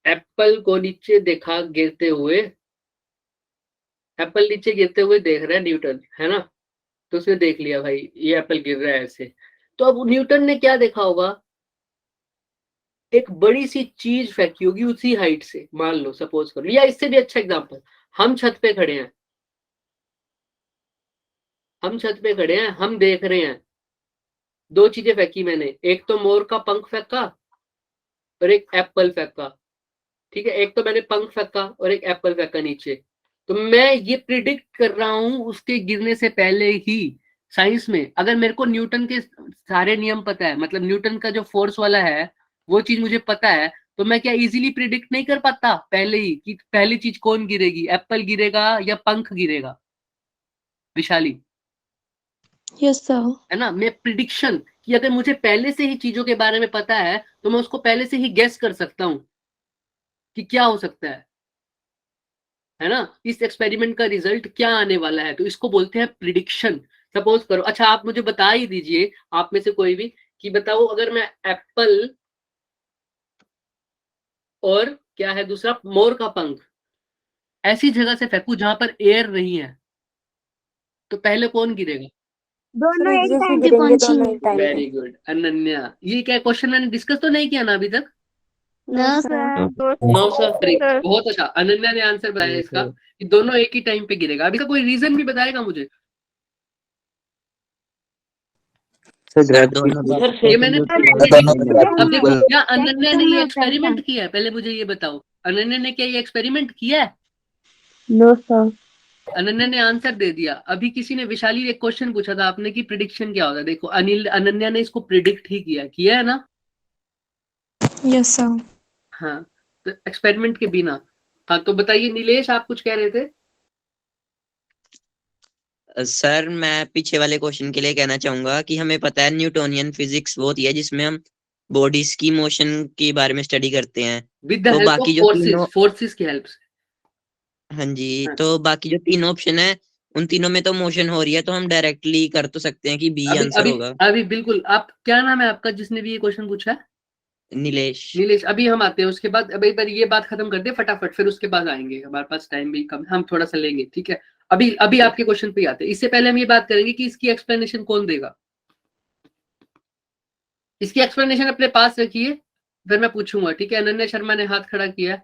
एप्पल को नीचे देखा गिरते हुए, एप्पल नीचे गिरते हुए देख रहा है न्यूटन, है ना। तो उसने देख लिया भाई ये एप्पल गिर रहा है ऐसे। तो अब न्यूटन ने क्या देखा होगा, एक बड़ी सी चीज फेंकी होगी उसी हाइट से, मान लो, सपोज करो, या इससे भी अच्छा एग्जांपल, हम छत पे खड़े हैं, हम देख रहे हैं, 2 चीजें फेंकी मैंने, एक तो मोर का पंख फेंका और एक एप्पल फेंका, ठीक है। एक तो मैंने पंख फेंका और एक एप्पल फेंका नीचे। तो मैं ये प्रिडिक्ट कर रहा हूं उसके गिरने से पहले ही। साइंस में अगर मेरे को न्यूटन के सारे नियम पता है, मतलब न्यूटन का जो फोर्स वाला है वो चीज मुझे पता है, तो मैं क्या इजीली प्रिडिक्ट नहीं कर पाता पहले ही कि पहली चीज कौन गिरेगी, एप्पल गिरेगा या पंख गिरेगा? Vishali, yes sir. है ना? मैं प्रिडिक्शन कि अगर मुझे पहले से ही चीजों के बारे में पता है तो मैं उसको पहले से ही गेस कर सकता हूं कि क्या हो सकता है ना? इस एक्सपेरिमेंट का रिजल्ट क्या आने वाला है, तो इसको बोलते हैं प्रिडिक्शन। सपोज करो, अच्छा आप मुझे बता ही दीजिए, आप में से कोई भी, कि बताओ अगर मैं एप्पल और क्या है दूसरा, मोर का पंख ऐसी जगह से फेंकू जहां पर एयर नहीं है, तो पहले कौन गिरेगा? दोनों एक टाइम पे पहुंचेंगे। वेरी गुड अनन्या, ये क्या क्वेश्चन मैंने डिस्कस तो नहीं किया ना अभी तक? No sir. No sir. बहुत अच्छा, अनन्या ने आंसर बताया इसका कि दोनों एक ही टाइम पे गिरेगा। अभी का कोई रीजन भी बताएगा मुझे? सर दोनों ये मैंने अब देखो, बिल्कुल। क्या अनन्या ने ये एक्सपेरिमेंट किया है? पहले मुझे ये बताओ, अनन्या ने क्या ये एक्सपेरिमेंट किया है? No sir. अनन्या ने आंसर दे दिया। अभी किसी ने, विशाली एक क्वेश्चन पूछा था आपने कि प्रिडिक्शन क्या होता है। देखो अनन्या ने इसको प्रिडिक्ट ही किया है ना? Yes sir. हाँ, तो एक्सपेरिमेंट के बिना। हाँ, तो बताइए नीलेश, आप कुछ कह रहे थे? सर मैं पीछे वाले क्वेश्चन के लिए कहना चाहूंगा कि हमें पता है न्यूटोनियन फिजिक्स वो होती है जिसमें हम बॉडीज की मोशन के बारे में स्टडी करते हैं। विद द तो हेल्प बाकी ऑफ जो तीनों, फोर्सेस की हेल्प से। हाँ जी, हाँ। तो बाकी जो तीन ऑप्शन है उन तीनों में तो मोशन हो रही है, तो हम डायरेक्टली कर तो सकते हैं कि बी अभी आंसर अभी होगा। अभी बिल्कुल। आप क्या नाम है आपका जिसने भी ये क्वेश्चन पूछा है? नीलेश। नीलेश। अभी हम आते हैं उसके बाद, अब एक बार ये बात खत्म कर दे फटाफट, फिर उसके बाद आएंगे। हमारे पास टाइम भी कम, हम थोड़ा सा लेंगे, ठीक है? अभी अभी आपके क्वेश्चन पे ही आते हैं। इससे पहले हम ये बात करेंगे कि इसकी एक्सप्लेनेशन कौन देगा। इसकी एक्सप्लेनेशन अपने पास रखिए, फिर मैं पूछूंगा, ठीक है? अनन्या शर्मा ने हाथ खड़ा किया है।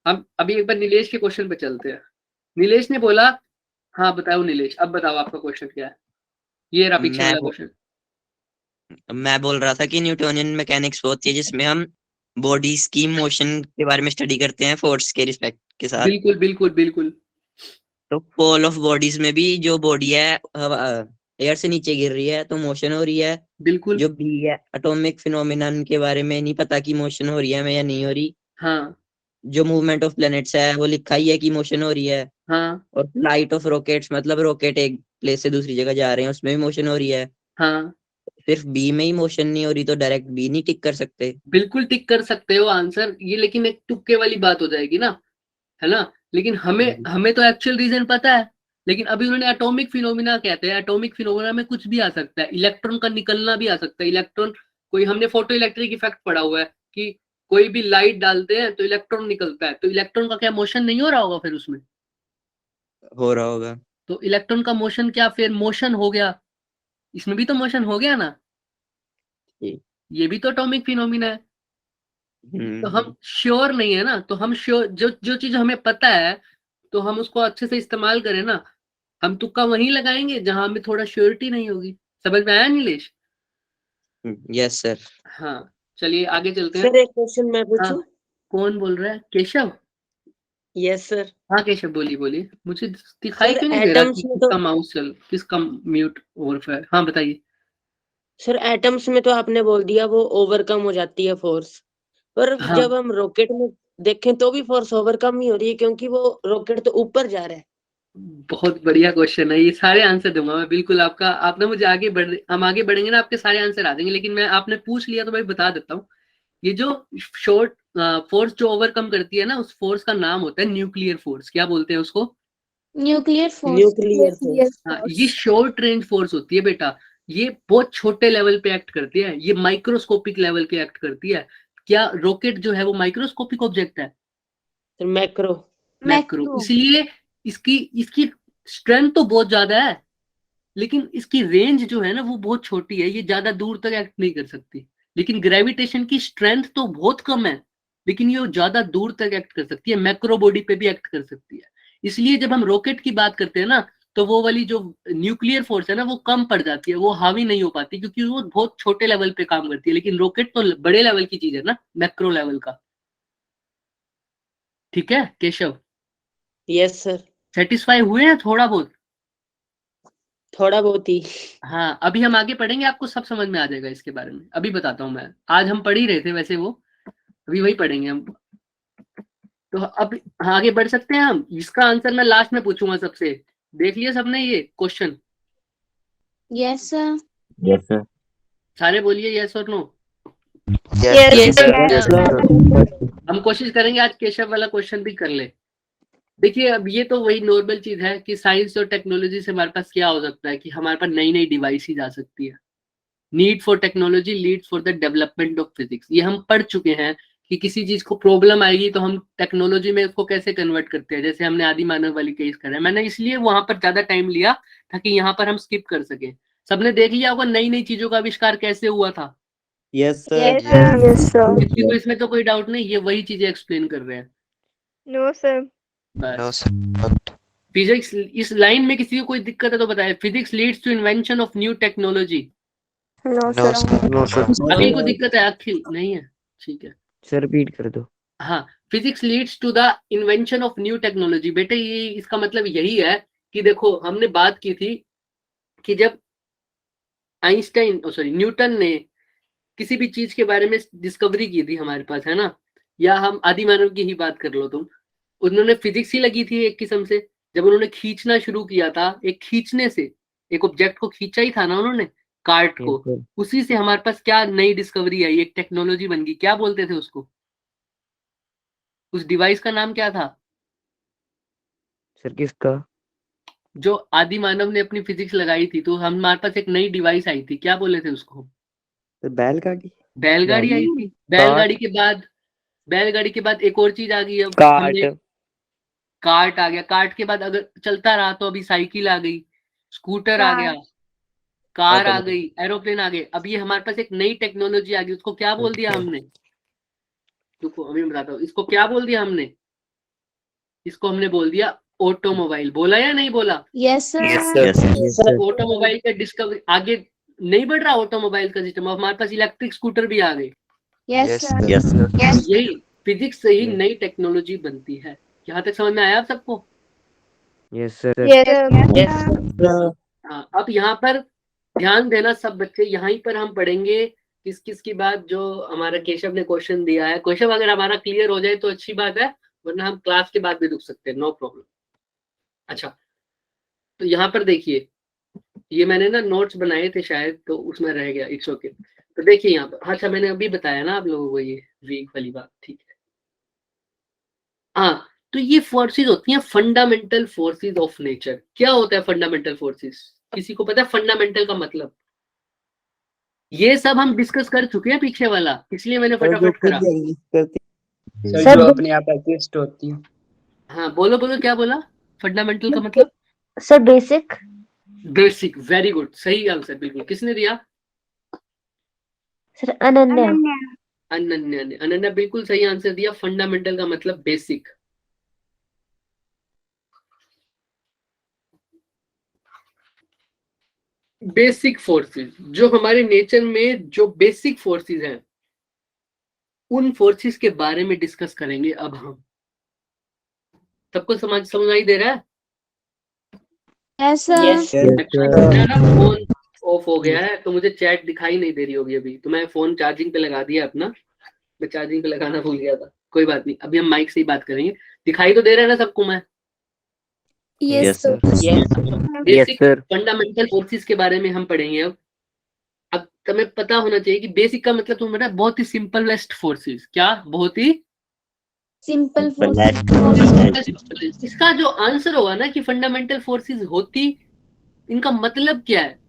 हम अभी एक बार नीलेश के क्वेश्चन पे चलते हैं। नीलेश ने बोला, हाँ बताओ नीलेश, अब बताओ आपका क्वेश्चन क्या है। ये रहा पीछे मैं वाला बो- क्वेश्चन। मैं बोल रहा था कि न्यूटोनियन मैकेनिक्स वो होती है जिसमें हम बॉडीज की मोशन के बारे में स्टडी करते हैं फोर्स के रिस्पेक्ट के साथ। बिल्कुल बिल्कुल बिल्कुल। तो फॉल ऑफ बॉडीज में भी जो बॉडी है एयर से नीचे गिर रही है तो मोशन हो रही है। बिल्कुल। जो बी है एटॉमिक फिनोमिनन के बारे में नहीं पता कि मोशन हो रही है या नहीं हो रही। हाँ जो मूवमेंट ऑफ प्लैनेट्स है वो लिखा ही है कि मोशन हो रही है। हाँ और फ्लाइट ऑफ रॉकेट्स मतलब रॉकेट एक प्लेस से दूसरी जगह जा रहे हैं उसमें भी मोशन हो रही है। हाँ, सिर्फ बी में ही मोशन नहीं हो रही तो डायरेक्ट बी नहीं टिक कर सकते। बिल्कुल टिक कर सकते हो आंसर ये, लेकिन एक तुक्के वाली बात हो जाएगी ना, है ना? लेकिन हमें हमें तो एक्चुअल रीजन पता है। लेकिन अभी उन्होंने एटॉमिक फिनोमिना कहते हैं। एटॉमिक फिनोमिना में कुछ भी आ सकता है, इलेक्ट्रॉन का निकलना भी आ सकता है। इलेक्ट्रॉन, कोई, हमने फोटो इलेक्ट्रिक इफेक्ट पढ़ा हुआ है कि कोई भी लाइट डालते हैं तो इलेक्ट्रॉन निकलता है, तो इलेक्ट्रॉन का क्या मोशन नहीं हो रहा होगा फिर उसमें? हो रहा होगा। तो इलेक्ट्रॉन का मोशन क्या फिर मोशन हो गया? इसमें भी तो मोशन हो गया ना? जी। ये भी तो एटॉमिक फिनोमिना है। तो हम हम्म। श्योर नहीं है ना, तो हम श्योर, जो जो चीज हमें पता है तो हम उसको अच्छे से इस्तेमाल करें ना। हम तुक्का वहीं लगाएंगे जहां हमें थोड़ा श्योरिटी नहीं होगी। समझ में आया नीलेश? Yes sir. हाँ, चलिए आगे चलते हैं। सर एक क्वेश्चन मैं हाँ, पूछूं? कौन बोल रहा है? केशव? Yes sir. हाँ केशव, बोलिए बोलिए। मुझे दिखाई सर क्यों नहीं दे रहा कि एटम्स में तो किसका माउस चल, किसका म्यूट और है। हाँ बताइए। सर एटम्स में तो आपने बोल दिया वो ओवरकम हो जाती है फोर्स, पर हाँ, जब हम रॉकेट में देखें तो भी फोर्स ओवरकम ही हो रही है क्योंकि वो रॉकेट तो ऊपर जा रहा है। बहुत बढ़िया क्वेश्चन है ये। सारे आंसर दूंगा मैं बिल्कुल आपका। आपने मुझे आगे बढ़, हम आगे बढ़ेंगे ना, आपके सारे आंसर आ जाएंगे। लेकिन मैं, आपने पूछ लिया तो मैं बता देता हूँ। ये जो शॉर्ट फोर्स जो ओवरकम करती है ना, उस फोर्स का नाम होता है न्यूक्लियर फोर्स। क्या बोलते हैं उसको? Nuclear force. Nuclear force. हाँ, ये शॉर्ट रेंज फोर्स होती है बेटा। ये बहुत छोटे लेवल पे एक्ट करती है, ये माइक्रोस्कोपिक लेवल पे एक्ट करती है। क्या रॉकेट जो है वो माइक्रोस्कोपिक ऑब्जेक्ट है? Sir macro. मैक्रो। इसलिए इसकी इसकी स्ट्रेंथ तो बहुत ज्यादा है, लेकिन इसकी रेंज जो है ना वो बहुत छोटी है। ये ज्यादा दूर तक एक्ट नहीं कर सकती। लेकिन ग्रेविटेशन की स्ट्रेंथ तो बहुत कम है, लेकिन ये ज्यादा दूर तक एक्ट कर सकती है। मैक्रो बॉडी पे भी एक्ट कर सकती है। इसलिए जब हम रॉकेट की बात करते हैं ना, तो वो वाली जो न्यूक्लियर फोर्स है ना वो कम पड़ जाती है, वो हावी नहीं हो पाती, क्योंकि वो बहुत छोटे लेवल पे काम करती है। लेकिन रॉकेट तो बड़े लेवल की चीज है ना, मैक्रो लेवल का। ठीक है केशव? Yes sir. सेटिस्फाई हुए हैं थोड़ा बहुत? थोड़ा बहुत ही। हाँ, अभी हम आगे पढ़ेंगे, आपको सब समझ में आ जाएगा इसके बारे में। अभी बताता हूँ मैं, आज हम पढ़ ही रहे थे वैसे वो, अभी वही पढ़ेंगे हम। तो अब हाँ, आगे बढ़ सकते हैं हम। इसका आंसर मैं लास्ट में पूछूंगा सबसे। देख लिया सबने ये question? Yes sir. Yes, sir. सारे बोलिए यस और नो। यस हम कोशिश करेंगे आज केशव वाला क्वेश्चन भी कर ले। देखिए, अब ये तो वही नॉर्मल चीज है कि साइंस और टेक्नोलॉजी से हमारे पास क्या हो सकता है कि हमारे पास नई नई डिवाइस ही जा सकती है। Need for technology leads for the development of physics, ये हम पढ़ चुके हैं कि किसी चीज को प्रॉब्लम आएगी तो हम टेक्नोलॉजी में उसको कैसे कन्वर्ट करते हैं। जैसे हमने आदि मानव वाली केस करा, मैंने इसलिए वहां पर ज्यादा टाइम लिया ताकि यहाँ पर हम स्किप कर सके। सबने देख लिया होगा नई नई चीजों का आविष्कार कैसे हुआ था। Yes, sir. किसी को इसमें तो कोई डाउट नहीं, ये वही चीजें एक्सप्लेन कर रहे हैं। No, sir. नो बस सर फिजिक्स, इस लाइन में किसी को कोई दिक्कत है तो बताए। Physics leads to invention of new technology. No, no sir. Sir No, sir. अभी कोई दिक्कत है? अखिल नहीं है? ठीक है। सर रिपीट कर दो। हाँ, physics leads to the invention of new technology. बेटे ये इसका मतलब यही है कि देखो, हमने बात की थी कि जब आइंस्टाइन सॉरी न्यूटन ने किसी भी चीज के बारे में डिस्कवरी की थी हमारे पास, है ना, या हम आदि मानव की ही बात कर लो तुम, उन्होंने फिजिक्स ही लगी थी एक किस्म से। जब उन्होंने खींचना शुरू किया था, एक खींचने से एक ऑब्जेक्ट को खींचा ही था ना उन्होंने, कार्ट को, Yes, sir. उसी से हमारे पास क्या नई डिस्कवरी आई, एक टेक्नोलॉजी बन गई। क्या बोलते थे उसको? उस डिवाइस का नाम क्या था सर किसका? जो आदि मानव ने अपनी फिजिक्स लगाई थी? तो हमारे पास एक नई डिवाइस आई थी, क्या बोले थे उसको? सर बैलगाड़ी। बैलगाड़ी आई थी। बैलगाड़ी के बाद एक और चीज आ गई। अब हमने कार्ट आ गया, कार्ट के बाद अगर चलता रहा तो अभी साइकिल आ गई, स्कूटर आ गया, कार आ गई, एरोप्लेन आ गए। अब ये हमारे पास एक नई टेक्नोलॉजी आ गई, उसको क्या बोल दिया हमने? देखो अभी मैं बताता हूँ, इसको क्या बोल दिया हमने? इसको हमने बोल दिया ऑटोमोबाइल। बोला या नहीं बोला? Yes sir. Yes, sir. Automobile का डिस्कवरी आगे नहीं बढ़ रहा ऑटोमोबाइल का सिस्टम, अब हमारे पास इलेक्ट्रिक स्कूटर भी आ गए। Yes sir. Yes, sir. यही फिजिक्स से ही नई टेक्नोलॉजी बनती है। यहाँ तक समझ में आया आप सबको? Yes, sir. हाँ, अब यहाँ पर ध्यान देना सब बच्चे, यहीं पर हम पढ़ेंगे किस किस की बात जो हमारा केशव ने क्वेश्चन दिया है। क्वेश्चन अगर हमारा क्लियर हो जाए तो अच्छी बात है, वरना हम क्लास के बाद भी रुक सकते हैं, नो प्रॉब्लम। अच्छा, तो यहाँ पर देखिए, ये मैंने ना नोट्स बनाए थे शायद, तो उसमें रह गया, इट्स ओके। तो देखिए यहाँ पर, अच्छा मैंने अभी बताया ना आप लोगों को ये वीक वाली बात, ठीक है। हाँ, तो ये फोर्सेस होती हैं फंडामेंटल फोर्सेस ऑफ नेचर। क्या होता है फंडामेंटल फोर्सेस? किसी को पता है फंडामेंटल का मतलब? ये सब हम डिस्कस कर चुके हैं पीछे वाला, इसलिए मैंने फटाफट करा। सर जो अपने आप एग्जिस्ट होती है। हाँ बोलो बोलो, क्या बोला? फंडामेंटल का मतलब? Sir, basic. Basic. Very good, सही आंसर बिल्कुल। किसने दिया? Sir, Ananya. अनन्या ने। अनन्या बिल्कुल सही आंसर दिया। फंडामेंटल का मतलब बेसिक। बेसिक फोर्सेस, जो हमारे नेचर में जो बेसिक फोर्सेस हैं, उन फोर्सेस के बारे में डिस्कस करेंगे अब हम। सबको समझाई दे रहा है? Yes sir. मेरा ना फोन ऑफ हो गया है तो मुझे चैट दिखाई नहीं दे रही होगी अभी, तो मैं फोन चार्जिंग पे लगा दिया अपना, मैं चार्जिंग पे लगाना भूल गया था। कोई बात नहीं, अभी हम माइक से ही बात करेंगे। दिखाई तो दे रहा है ना सबको? मैं Yes, sir. Basic sir. Fundamental forces के बारे में हम पढ़ेंगे अब तुम्हें पता होना चाहिए कि बेसिक का मतलब तुम्हें पता है, बहुत ही सिंपलेस्ट फोर्सेस। क्या? बहुत ही सिंपल इसका जो आंसर होगा ना कि फंडामेंटल फोर्सेस होती, इनका मतलब क्या है,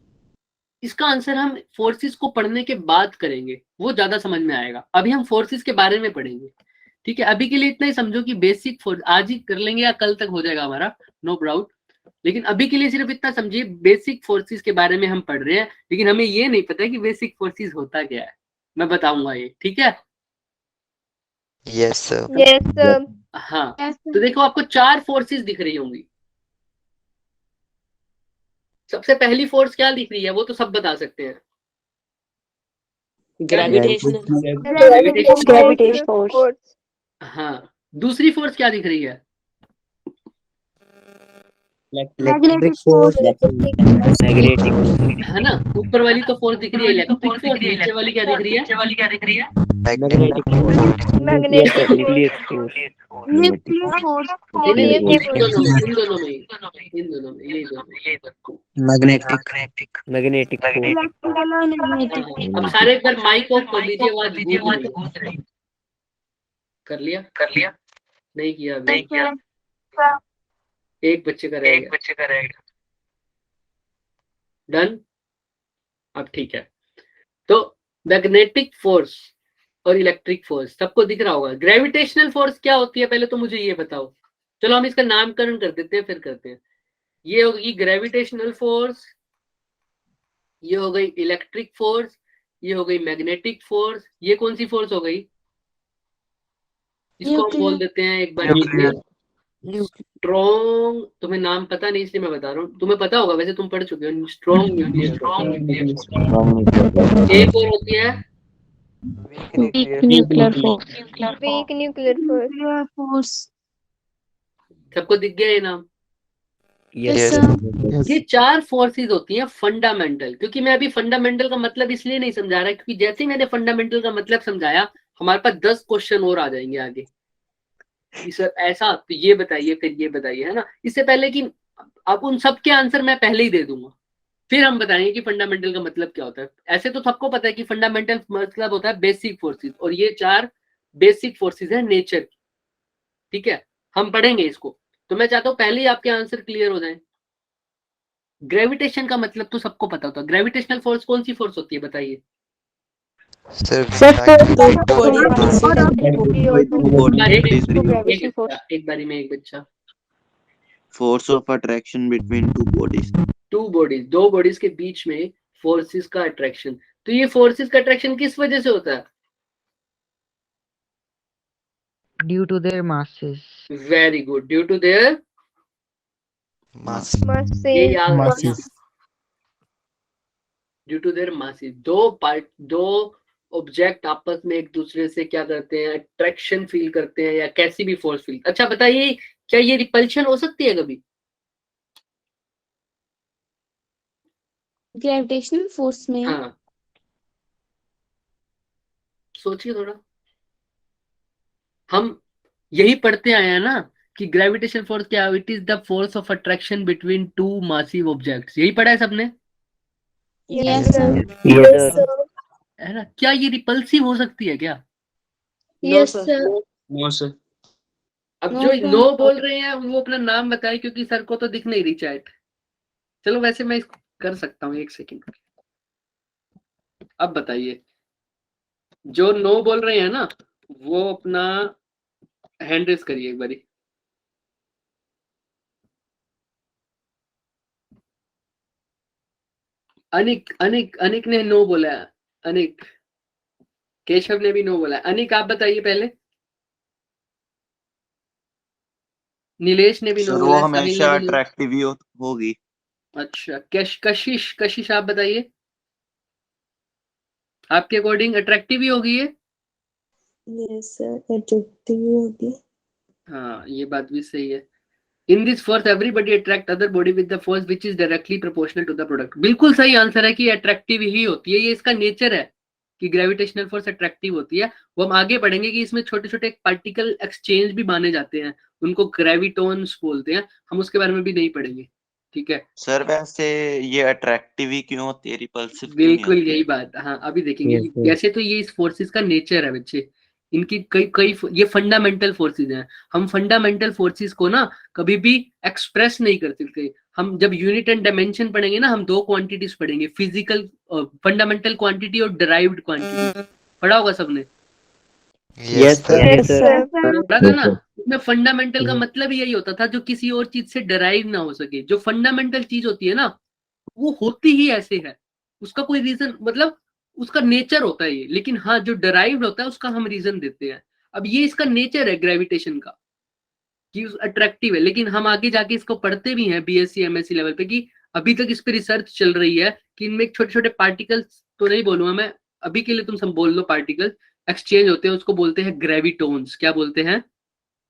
इसका आंसर हम फोर्सेस को पढ़ने के बाद करेंगे, वो ज्यादा समझ में आएगा। अभी हम फोर्सेस के बारे में पढ़ेंगे, ठीक है। अभी के लिए इतना ही समझो कि बेसिक फोर्स आज ही कर लेंगे या कल तक हो जाएगा हमारा, नो डाउट। लेकिन अभी के लिए सिर्फ इतना समझिए, बेसिक फोर्सेस के बारे में हम पढ़ रहे हैं, लेकिन हमें ये नहीं पता कि बेसिक फोर्सेस होता क्या है। मैं बताऊंगा ये, ठीक है? यस सर हाँ, तो देखो आपको 4 फोर्सेस दिख रही होंगी। सबसे पहली फोर्स क्या दिख रही है, वो तो सब बता सकते हैं। ग्रेविटेशनल। Gravitation force. हाँ, दूसरी फोर्स क्या दिख रही है? इलेक्ट्रिक फोर्स, मैग्नेटिक है ना। ऊपर वाली तो फोर्स दिख रही है इलेक्ट्रिक फोर्स, नीचे वाली क्या दिख रही है? Magnetic force, nuclear force, nuclear force नहीं नहीं नहीं, इन दोनों में यही दोनों। मैग्नेटिक मैग्नेटिक फोर्स, इलेक्ट्रिकल और मैग्नेटिक। अब सारे एक बार माइक ऑफ कर लीजिए, आवाज गूंज रही। कर लिया नहीं किया अभी? एक बच्चे का रहेगा। डन। अब ठीक है, तो मैग्नेटिक फोर्स और इलेक्ट्रिक फोर्स सबको दिख रहा होगा। ग्रेविटेशनल फोर्स क्या होती है पहले तो मुझे ये बताओ। चलो हम इसका नामकरण कर देते हैं, फिर करते हैं। ये होगी ग्रेविटेशनल फोर्स, ये हो गई इलेक्ट्रिक फोर्स, ये हो गई मैग्नेटिक फोर्स। ये कौन सी फोर्स हो गई? इसको हम बोल देते हैं एक बार स्ट्रॉन्ग। तुम्हें नाम पता नहीं इसलिए मैं बता रहा हूँ, तुम्हें पता होगा वैसे, तुम पढ़ चुके हो। Strong nuclear. एक और होती है वीक न्यूक्लियर फोर्स। सबको दिख गया ये नाम? Yes sir. ये 4 फोर्सेस होती हैं फंडामेंटल। क्योंकि मैं अभी फंडामेंटल का मतलब इसलिए नहीं समझा रहा, क्योंकि जैसे ही मैंने फंडामेंटल का मतलब समझाया हमारे पास 10 क्वेश्चन और आ जाएंगे आगे कि सर ऐसा, तो ये बताइए, फिर ये बताइए, है ना। इससे पहले कि अब उन सब के आंसर मैं पहले ही दे दूंगा, फिर हम बताएंगे कि फंडामेंटल का मतलब क्या होता है। ऐसे तो सबको पता है कि फंडामेंटल मतलब होता है बेसिक फोर्सेस, और ये 4 बेसिक फोर्सेस है नेचर की। ठीक है, हम पढ़ेंगे इसको। तो मैं चाहता हूं पहले ही आपके आंसर क्लियर हो जाए। ग्रेविटेशन का मतलब तो सबको पता होता है। ग्रेविटेशनल फोर्स कौन सी फोर्स होती है बताइए? एक बारी में एक बच्चा। Force of attraction between two bodies. दो बॉडीज के बीच में फोर्सेस का अट्रैक्शन। तो ये फोर्सेस का अट्रैक्शन किस वजह से होता है? Due to their masses. Very good, due to their masses. Due to their masses. दो ऑब्जेक्ट आपस में एक दूसरे से क्या करते हैं? अट्रैक्शन फील करते हैं, या कैसी भी फोर्स फील। अच्छा बताइए, क्या ये रिपल्शन हो सकती है कभी? ग्रेविटेशनल फोर्स में? हाँ, सोचिए थोड़ा। हम यही पढ़ते आए हैं ना कि ग्रेविटेशन फोर्स क्या? It is the force of attraction between two massive objects. यही पढ़ा है सबने? Yes sir. है ना। क्या ये रिपल्सिव हो सकती है क्या? Yes sir. No sir. अब जो नो बोल रहे हैं वो अपना नाम बताए, क्योंकि सर को तो दिख नहीं रही चैट। चलो वैसे मैं इसको कर सकता हूँ, एक सेकंड। अब बताइए, जो नो बोल रहे हैं ना वो अपना हैंड रेस करिए एक बारी। अनिक ने नो बोला है। अनिक, केशव ने भी नो बोला है। अनिक आप बताइए पहले। नीलेश ने भी नो बोला है। हमेशा अट्रैक्टिव ही होगी। अच्छा, कशिश आप बताइए, आपके अकॉर्डिंग अट्रैक्टिव ही होगी ये? यस सर, अट्रैक्टिव ही होगी। हाँ, ये बात भी सही है। In this force everybody attract other body with the force which is directly proportional to the product. बिल्कुल सही आंसर है कि अट्रैक्टिव ही होती है। ये इसका नेचर है कि ग्रेविटेशनल फोर्स अट्रैक्टिव होती है। वो हम आगे पढ़ेंगे कि इसमें छोटे छोटे पार्टिकल एक्सचेंज भी माने जाते हैं, उनको ग्रेविटॉन्स बोलते हैं। हम उसके बारे में भी नहीं पढ़ेंगे, ठीक है सर। वैसे ये अट्रैक्टिव ही क्यों होती है, रिपल्सिव क्यों बिल्कुल नहीं होती? यही बात। हाँ अभी देखेंगे। वैसे तो ये इस फोर्सेस का नेचर है बच्चे, इनकी कई ये फंडामेंटल फोर्सेस हैं। हम फंडामेंटल फोर्सेस को ना कभी भी एक्सप्रेस नहीं कर सकते। हम जब यूनिट एंड डायमेंशन पढ़ेंगे ना, हम 2 क्वांटिटीज पढ़ेंगे, फिजिकल फंडामेंटल क्वांटिटी और डिराइव्ड क्वांटिटी। पढ़ा होगा सबने? Yes sir. पढ़ा था ना। इसमें फंडामेंटल का मतलब यही होता था जो किसी और चीज से डिराइव ना हो सके। जो फंडामेंटल चीज होती है ना वो होती ही ऐसे है, उसका कोई रीजन, मतलब उसका नेचर होता है ये। लेकिन हाँ, जो डिराइव्ड होता है उसका हम रीजन देते हैं। अब ये इसका नेचर है ग्रेविटेशन का कि अट्रैक्टिव है। लेकिन हम आगे जाके इसको पढ़ते भी हैं बीएससी एमएससी लेवल पे, कि अभी तक इस पे रिसर्च चल रही है कि इनमें छोटे छोटे पार्टिकल्स, तो नहीं बोलूंगा मैं अभी के लिए, तुम सब बोल लो, पार्टिकल एक्सचेंज होते हैं, उसको बोलते हैं ग्रेविटोन्स। क्या बोलते हैं?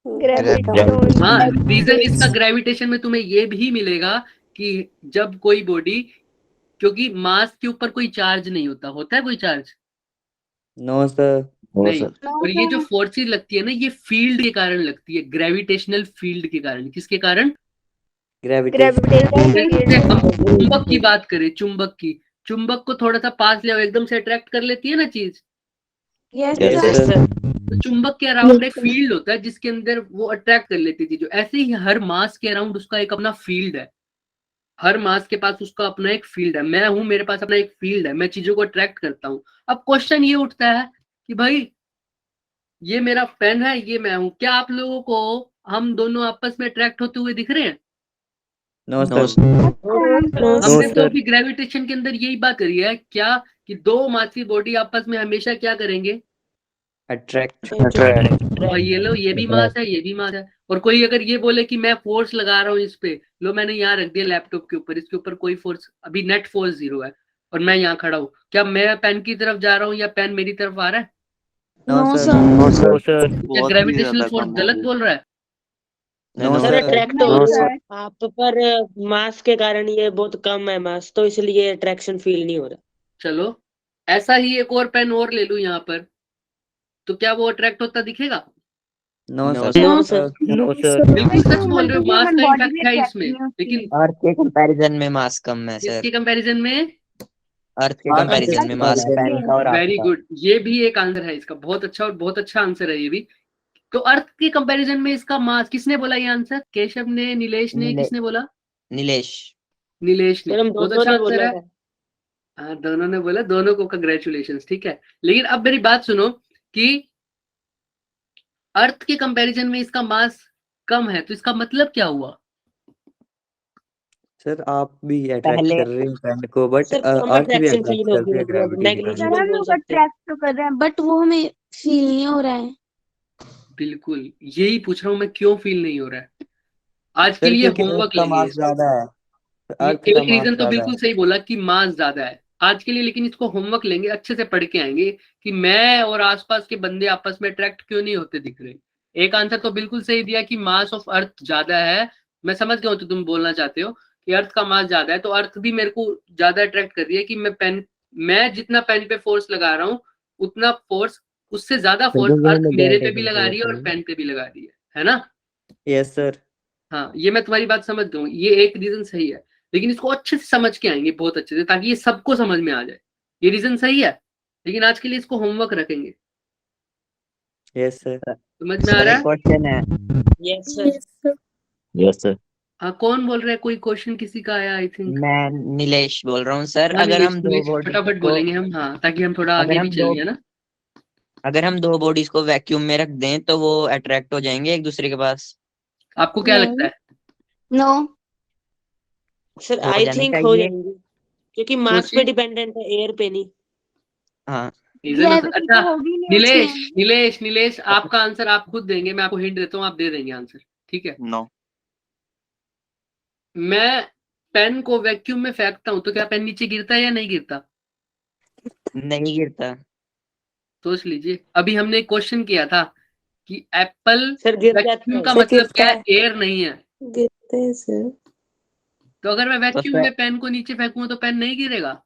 हाँ, रीजन इसका ग्रेविटेशन में तुम्हें ये भी मिलेगा कि जब कोई बॉडी, क्योंकि मास के ऊपर कोई चार्ज नहीं होता, होता है कोई चार्ज? No sir. नहीं। और ये जो फोर्सेस लगती है ना, ये फील्ड के कारण लगती है, ग्रेविटेशनल फील्ड के कारण। किसके कारण? जैसे हम चुंबक की बात करें, चुंबक को थोड़ा सा पास ले आओ, एकदम से अट्रैक्ट कर लेती है ना चीज। तो चुंबक के अराउंड एक फील्ड होता है जिसके अंदर वो अट्रैक्ट कर लेती थी। जो ऐसे ही हर मास के अराउंड उसका एक अपना फील्ड है, हर मास के पास उसका अपना एक फील्ड है। मैं हूं, मेरे पास अपना एक फील्ड है, मैं चीजों को अट्रैक्ट करता हूं। अब क्वेश्चन ये उठता है कि भाई ये मेरा पेन है, ये मैं हूं, क्या आप लोगों को हम दोनों आपस में अट्रैक्ट होते हुए दिख रहे हैं? No sir. हमने तो अभी ग्रेविटेशन के अंदर यही बात करी है क्या, कि दो मासी बॉडी आपस में हमेशा क्या करेंगे? अट्रैक्ट। और ये लो, ये भी मास है, ये भी मास है। और कोई अगर ये बोले कि मैं फोर्स लगा रहा हूँ इस पे, लो मैंने यहाँ रख दिया लैपटॉप के ऊपर, इसके ऊपर कोई फोर्स, अभी नेट फोर्स 0 है और मैं यहाँ खड़ा हूँ, क्या मैं पेन की तरफ जा रहा हूँ या पेन मेरी तरफ आ रहा है? No sir. क्या ग्रेविटेशनल फोर्स गलत बोल रहा है? सर अट्रैक्ट हो रही है आप पर, मास के कारण ये बहुत कम है मास, तो इसलिए अट्रैक्शन फील नहीं हो रहा। चलो ऐसा ही एक और पेन और ले लूं यहाँ पर, तो क्या वो अट्रैक्ट होता दिखेगा? No sir. बिल्कुल सच बोल रहे हो, मास का इम्पैक्ट है इसमें, लेकिन अर्थ के कंपैरिजन में मास कम है सर। इसके कंपैरिजन में, अर्थ के कंपैरिजन में मास वेरी गुड, ये भी एक आंसर है इसका, बहुत अच्छा, और बहुत अच्छा आंसर है ये भी। तो अर्थ के कंपैरिजन में इसका मास, किसने बोला ये आंसर? केशव ने, नीलेश ने, किसने बोला? नीलेश ने। बहुत अच्छा आंसर है। हाँ, दोनों ने बोला, दोनों को कंग्रेचुलेशंस, ठीक है। लेकिन अब मेरी बात सुनो कि अर्थ के कंपैरिजन में इसका मास कम है, तो इसका मतलब क्या हुआ? सर आप भी अट्रैक्ट कर रहे हैं पेन को, बट अर्थ भी अट्रैक्ट कर रही है ग्रेविटी के कारण। अट्रैक्ट तो कर रहे हैं, बट वो हमें फील नहीं हो रहा है। बिल्कुल यही पूछ रहा हूँ मैं, क्यों फील नहीं हो रहा है? आज के लिए होमवर्क लेंगे। मास ज्यादा है, एक रीजन तो बिल्कुल सही बोला कि मास ज्यादा है आज के लिए, लेकिन इसको होमवर्क लेंगे, अच्छे से पढ़ के आएंगे कि मैं और आसपास के बंदे आपस में अट्रैक्ट क्यों नहीं होते दिख रहे। एक आंसर तो बिल्कुल सही दिया कि मास ऑफ अर्थ ज्यादा है, मैं समझ गया हूँ तो तुम बोलना चाहते हो कि अर्थ का मास ज्यादा है, तो अर्थ भी मेरे को ज्यादा अट्रैक्ट कर रही है कि मैं जितना पेन पे फोर्स लगा रहा हूँ, उतना फोर्स, उससे ज्यादा फोर्स अर्थ मेरे पे भी लगा रही है और पेन पे भी लगा रही है ना? Yes sir. हाँ, ये मैं तुम्हारी बात समझ गया हूँ, ये एक रीजन सही है, लेकिन इसको अच्छे से समझ के आएंगे, बहुत अच्छे से, ताकि ये सबको समझ में आ जाए। ये रीजन सही है, लेकिन आज के लिए इसको होमवर्क रखेंगे। Yes sir. समझ में आ रहा है? क्वेश्चन है। Yes sir. Yes sir. हाँ, कौन बोल रहा है? कोई क्वेश्चन किसी का आया? आई थिंक मैं नीलेश बोल रहा हूँ सर। अगर हम दो बॉडी फटाफट बोलेंगे हम, हाँ, ताकि हम थोड़ा आगे भी चलेंगे ना। अगर हम दो बॉडीज को वैक्यूम में रख दें तो वो अट्रैक्ट हो जाएंगे एक दूसरे के पास? आपको क्या लगता है? नो सर आई थिंक हो जाएंगी, क्योंकि मास पे डिपेंडेंट है, एयर पे नहीं। हाँ अच्छा, नीलेश आपका आंसर आप खुद देंगे, मैं आपको हिंट देता हूँ, आप दे देंगे आंसर, ठीक है? नो। मैं पेन को वैक्यूम में फेंकता हूँ तो क्या पेन नीचे गिरता है या नहीं गिरता? नहीं गिरता। सोच लीजिए, अभी हमने एक क्वेश्चन किया था कि एप्पल वैक्यूम का सर, मतलब गिरता क्या है? है। एयर नहीं है। गिरते हैं सर। तो अगर मैं वैक्यूम सर- में पेन को नीचे फेंकूंगा तो पेन नहीं गिरेगा?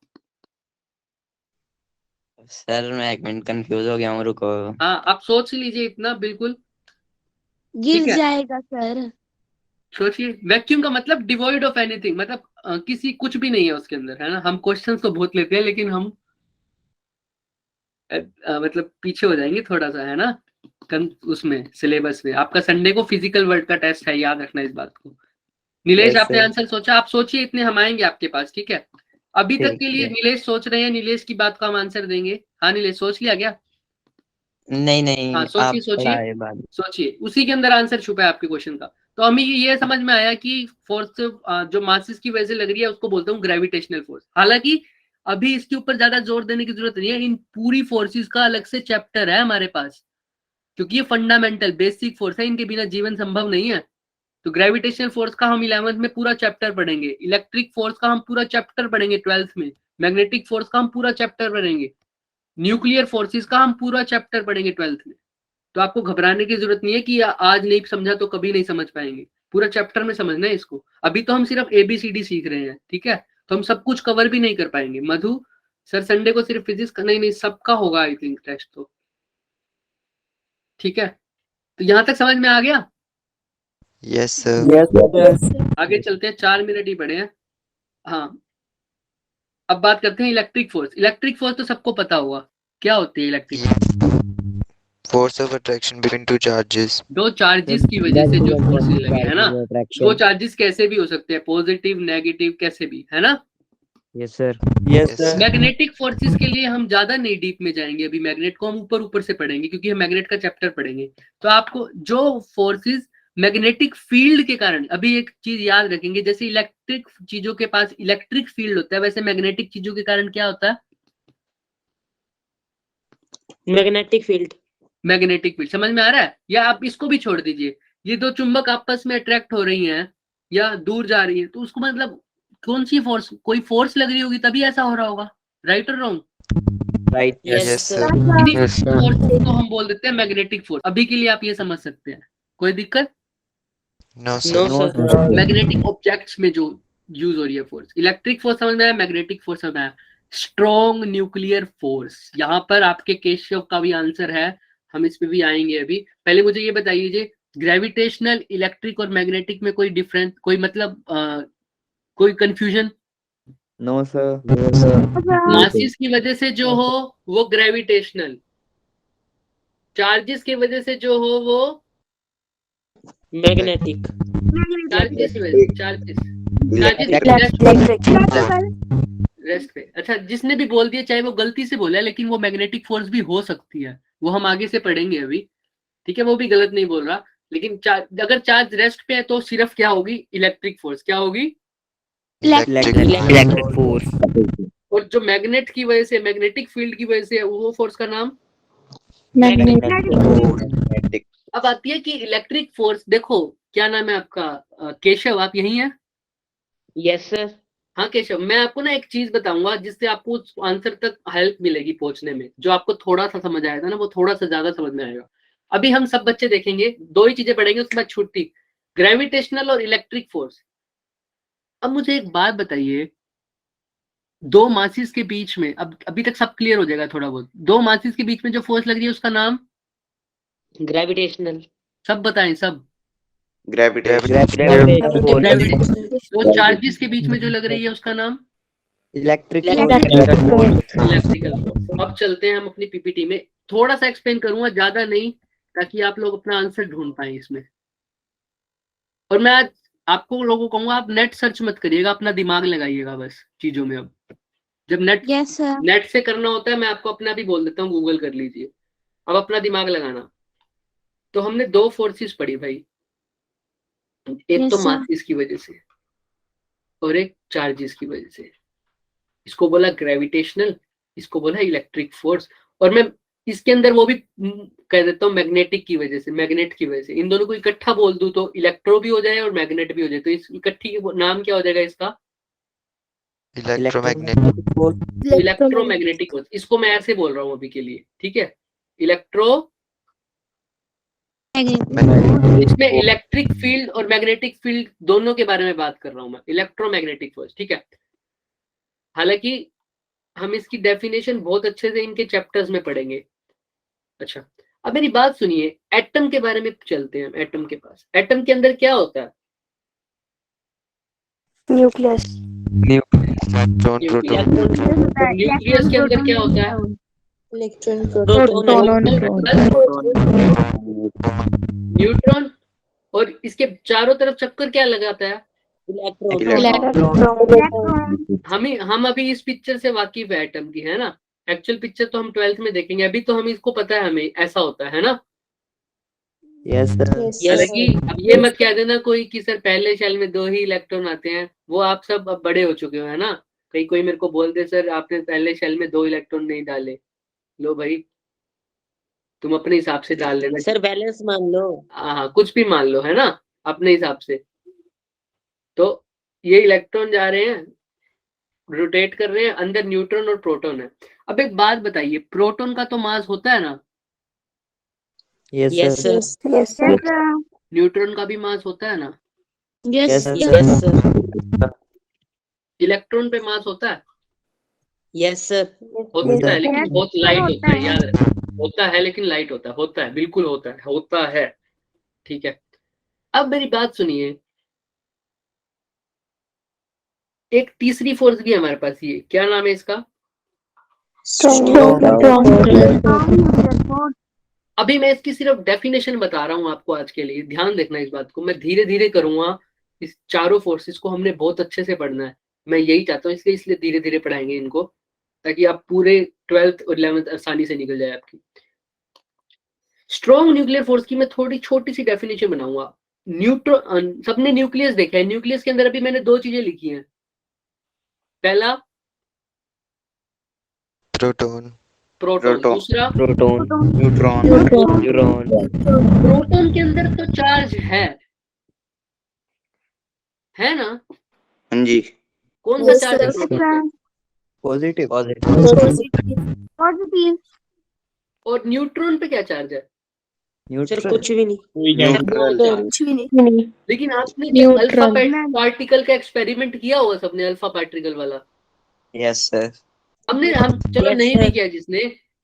सर मैं 1 मिनट कंफ्यूज हो गया हूँ, रुको। हाँ, आप सोच लीजिए इतना, बिल्कुल गिर ठीक है। जाएगा सर। सोचिए, वैक्यूम का मतलब डिवॉइड ऑफ एनीथिंग, मतलब किसी कुछ भी नहीं है उसके अंदर, है ना? हम क्वेश्चंस तो बहुत लेते हैं, लेकिन हम मतलब पीछे हो जाएंगे थोड़ा सा, है ना? उसमें सिलेबस में आपका संडे को फिजिकल वर्ड का टेस्ट है, याद रखना इस बात को। नीलेश, आपने आंसर सोचा? आप सोचिए, इतने हम आएंगे आपके पास, ठीक है? अभी तक के लिए नीलेश सोच रहे हैं, नीलेश की बात का हम आंसर देंगे। हाँ नीलेश, सोच लिया क्या? नहीं हाँ, सोचिए, उसी के अंदर आंसर छुपा है आपके क्वेश्चन का। तो हमें ये समझ में आया कि फोर्स जो मासेस की वजह से लग रही है उसको बोलते हूँ ग्रेविटेशनल फोर्स। हालांकि अभी इसके ऊपर ज्यादा जोर देने की जरूरत नहीं है, इन पूरी फोर्सेस का अलग से चैप्टर है हमारे पास, क्योंकि ये फंडामेंटल बेसिक फोर्स है, इनके बिना जीवन संभव नहीं है। तो ग्रेविटेशनल फोर्स का हम 11th में पूरा चैप्टर पढ़ेंगे, इलेक्ट्रिक फोर्स का हम पूरा चैप्टर पढ़ेंगे 12th में, मैग्नेटिक फोर्स का हम पूरा चैप्टर पढ़ेंगे, न्यूक्लियर फोर्सेस का हम पूरा चैप्टर पढ़ेंगे 12th में। तो आपको घबराने की जरूरत नहीं है कि आज नहीं समझा तो कभी नहीं समझ पाएंगे, पूरा चैप्टर में समझना है इसको। अभी तो हम सिर्फ ABCD सीख रहे हैं, ठीक है, तो हम सब कुछ कवर भी नहीं कर पाएंगे। मधु सर संडे को सिर्फ फिजिक्स का नहीं सबका होगा आई थिंक टेस्ट, तो ठीक है। तो यहाँ तक समझ में आ गया? Yes, sir. आगे चलते हैं, 4 मिनट ही पड़े हैं। हाँ, अब बात करते हैं इलेक्ट्रिक फोर्स। इलेक्ट्रिक फोर्स तो सबको पता होगा, क्या होती है electric force? Force of attraction between two charges. दो चार्जेस की वजह से जो फोर्स लगे, है ना। वो चार्जेस कैसे भी हो सकते हैं, पॉजिटिव नेगेटिव कैसे भी, है ना। Yes sir. Yes, sir. Magnetic forces के लिए हम ज्यादा नहीं डीप में जाएंगे, अभी मैग्नेट को हम ऊपर ऊपर से पढ़ेंगे क्योंकि हम मैग्नेट का चैप्टर पढ़ेंगे। तो आपको जो फोर्सेस मैग्नेटिक फील्ड के कारण, अभी एक चीज याद रखेंगे, जैसे इलेक्ट्रिक चीजों के पास इलेक्ट्रिक फील्ड होता है, वैसे मैग्नेटिक चीजों के कारण क्या होता है? Magnetic field. मैग्नेटिक फील्ड समझ में आ रहा है? या आप इसको भी छोड़ दीजिए, ये दो चुंबक आपस में अट्रैक्ट हो रही हैं या दूर जा रही है, तो उसको मतलब कौन सी फोर्स, कोई फोर्स लग रही होगी तभी ऐसा हो रहा होगा। राइट और wrong? Right. Yes, sir. Force को हम बोल देते हैं मैग्नेटिक फोर्स। अभी के लिए आप ये समझ सकते हैं, कोई दिक्कत? No, sir. No sir. Magnetic objects में जो यूज हो रही है फोर्स। इलेक्ट्रिक फोर्स समझ में आया, मैग्नेटिक फोर्स समझ में आया। स्ट्रॉन्ग न्यूक्लियर फोर्स, यहाँ पर आपके केशव का भी आंसर है, हम इस पे भी आएंगे। अभी पहले मुझे ये बताइए, ग्रेविटेशनल, इलेक्ट्रिक और मैग्नेटिक में कोई डिफरेंस, कोई मतलब कोई कंफ्यूजन? No sir. मासिस की वजह से जो हो वो ग्रेविटेशनल, चार्जेस की वजह से जो हो वो मैग्नेटिक। चार्जेस की वजह से, चार्जेस रेस्ट पे। अच्छा, जिसने भी बोल दिया चाहे वो गलती से बोला है, लेकिन वो मैग्नेटिक फोर्स भी हो सकती है, वो हम आगे से पढ़ेंगे अभी, ठीक है। वो भी गलत नहीं बोल रहा, लेकिन अगर चार्ज रेस्ट पे है तो सिर्फ क्या होगी? Electric force. क्या होगी? Electric force. और जो मैग्नेट की वजह से, मैग्नेटिक फील्ड की वजह से, वो फोर्स का नाम मैग्नेटिक। अब आती है कि इलेक्ट्रिक फोर्स। देखो क्या नाम है आपका? केशव, आप यही हैं? Yes sir. हाँ केशव, मैं आपको ना एक चीज बताऊंगा जिससे आपको उस आंसर तक हेल्प मिलेगी पहुंचने में। जो आपको थोड़ा सा समझ आया था ना, वो थोड़ा सा ज्यादा समझ में आएगा। अभी हम सब बच्चे देखेंगे, दो ही चीजें पढ़ेंगे, उसके बाद छुट्टी। ग्रेविटेशनल और इलेक्ट्रिक फोर्स। अब मुझे एक बात बताइए, दो मासिस के बीच में, अब अभी तक सब क्लियर हो जाएगा थोड़ा बहुत, दो मासिस के बीच में जो फोर्स लग रही है उसका नाम? ग्रेविटेशनल। सब बताएं, सब। Gravitational force. दो चार्जेस के बीच में जो लग रही है उसका नाम? Electric electrical force. अब चलते हैं हम अपनी पीपीटी में, थोड़ा सा एक्सप्लेन करूंगा, ज्यादा नहीं, ताकि आप लोग अपना आंसर ढूंढ पाए इसमें। और मैं आज आपको लोगों को कहूंगा, आप नेट सर्च मत करिएगा, अपना दिमाग लगाइएगा बस चीजों में। अब जब नेट से करना होता है, मैं आपको अपना भी बोल देता हूँ, गूगल कर लीजिए। अब अपना दिमाग लगाना। तो हमने दो फोर्सेस पढ़ी भाई, एक तो मासिस की वजह से और एक चार्जेस की वजह से। इसको बोला ग्रेविटेशनल, इसको बोला इलेक्ट्रिक फोर्स। और मैं इसके अंदर वो भी कह देता हूँ मैग्नेटिक की वजह से, मैग्नेट की वजह से। इन दोनों को इकट्ठा बोल दूं तो इलेक्ट्रो भी हो जाए और मैग्नेट भी हो जाए, तो इस इकट्ठी नाम क्या हो जाएगा इसका? Electromagnetic force. इसको मैं ऐसे बोल रहा हूँ अभी के लिए, ठीक है। इसमें इलेक्ट्रिक फील्ड और मैग्नेटिक फील्ड दोनों के बारे में बात कर रहा हूं मैं, इलेक्ट्रोमैग्नेटिक फोर्स, ठीक है। हालांकि हम इसकी डेफिनेशन बहुत अच्छे से इनके चैप्टर्स में पढ़ेंगे। अच्छा, अब मेरी बात सुनिए, एटम के बारे में चलते हैं। एटम के पास, एटम के अंदर क्या होता है? न्यूक्लियस। न्यूक्लियस के अंदर क्या होता है? Electron, neutron. और इसके चारों तरफ चक्कर क्या लगाता है? हम अभी इस पिक्चर से वाकिफ है एटम की, है ना। एक्चुअल पिक्चर तो हम 12th में देखेंगे, अभी तो हम इसको पता है हमें ऐसा होता है ना। Yes sir. हालांकि अब ये मत कह देना कोई कि सर पहले शेल में 2 ही इलेक्ट्रॉन आते हैं, वो आप सब अब बड़े हो चुके हो, है ना। कोई मेरे को बोल दे सर आपने पहले शेल में 2 इलेक्ट्रॉन नहीं डाले, लो भाई तुम अपने हिसाब से डाल लेना सर, बैलेंस मान लो। हाँ, कुछ भी मान लो, है ना, अपने हिसाब से। तो ये इलेक्ट्रॉन जा रहे हैं, रोटेट कर रहे हैं, अंदर न्यूट्रॉन और प्रोटॉन है। अब एक बात बताइए, प्रोटॉन का तो मास होता है ना? Yes, Yes, sir. sir. Yes, sir. Neutron का भी मास होता है ना? Yes, Yes, Yes, sir. Electron पे मास होता है? Yes, sir. होता है, लेकिन बहुत लाइट होता है, है। याद है। होता है लेकिन लाइट होता है, बिल्कुल होता है। ठीक है, अब मेरी बात सुनिए। एक तीसरी फोर्स भी है हमारे पास, ये क्या नाम है इसका? अभी मैं इसकी सिर्फ डेफिनेशन बता रहा हूं आपको आज के लिए, ध्यान देखना इस बात को। मैं धीरे धीरे करूंगा, इस चारों फोर्सेस को हमने बहुत अच्छे से पढ़ना है, मैं यही चाहता हूँ, इसलिए धीरे धीरे पढ़ाएंगे इनको, ताकि आप पूरे 12th और 11th आसानी से निकल जाए आपकी। स्ट्रॉन्ग न्यूक्लियर फोर्स की मैं थोड़ी छोटी सी डेफिनेशन बनाऊंगा। न्यूट्रॉन, सबने न्यूक्लियस देखा है, न्यूक्लियस के अंदर अभी मैंने दो चीजें लिखी हैं। पहला प्रोटॉन, प्रोटॉन, दूसरा Proton, न्यूट्रॉन, neuron. प्रोटॉन के अंदर तो चार्ज है ना? हाँ जी, कौन सा चार्ज है प्रोटॉन पे? Positive. पॉजिटिव। और न्यूट्रॉन पे क्या चार्ज है? Sir Neutral. कुछ भी नहीं। कुछ भी नहीं। लेकिन आपने जो अल्फा पार्टिकल का एक्सपेरिमेंट किया होगा सबने, अल्फा पार्टिकल वाला। Yes, sir. हम चलो Yes, नहीं sir. भी किया, जिसने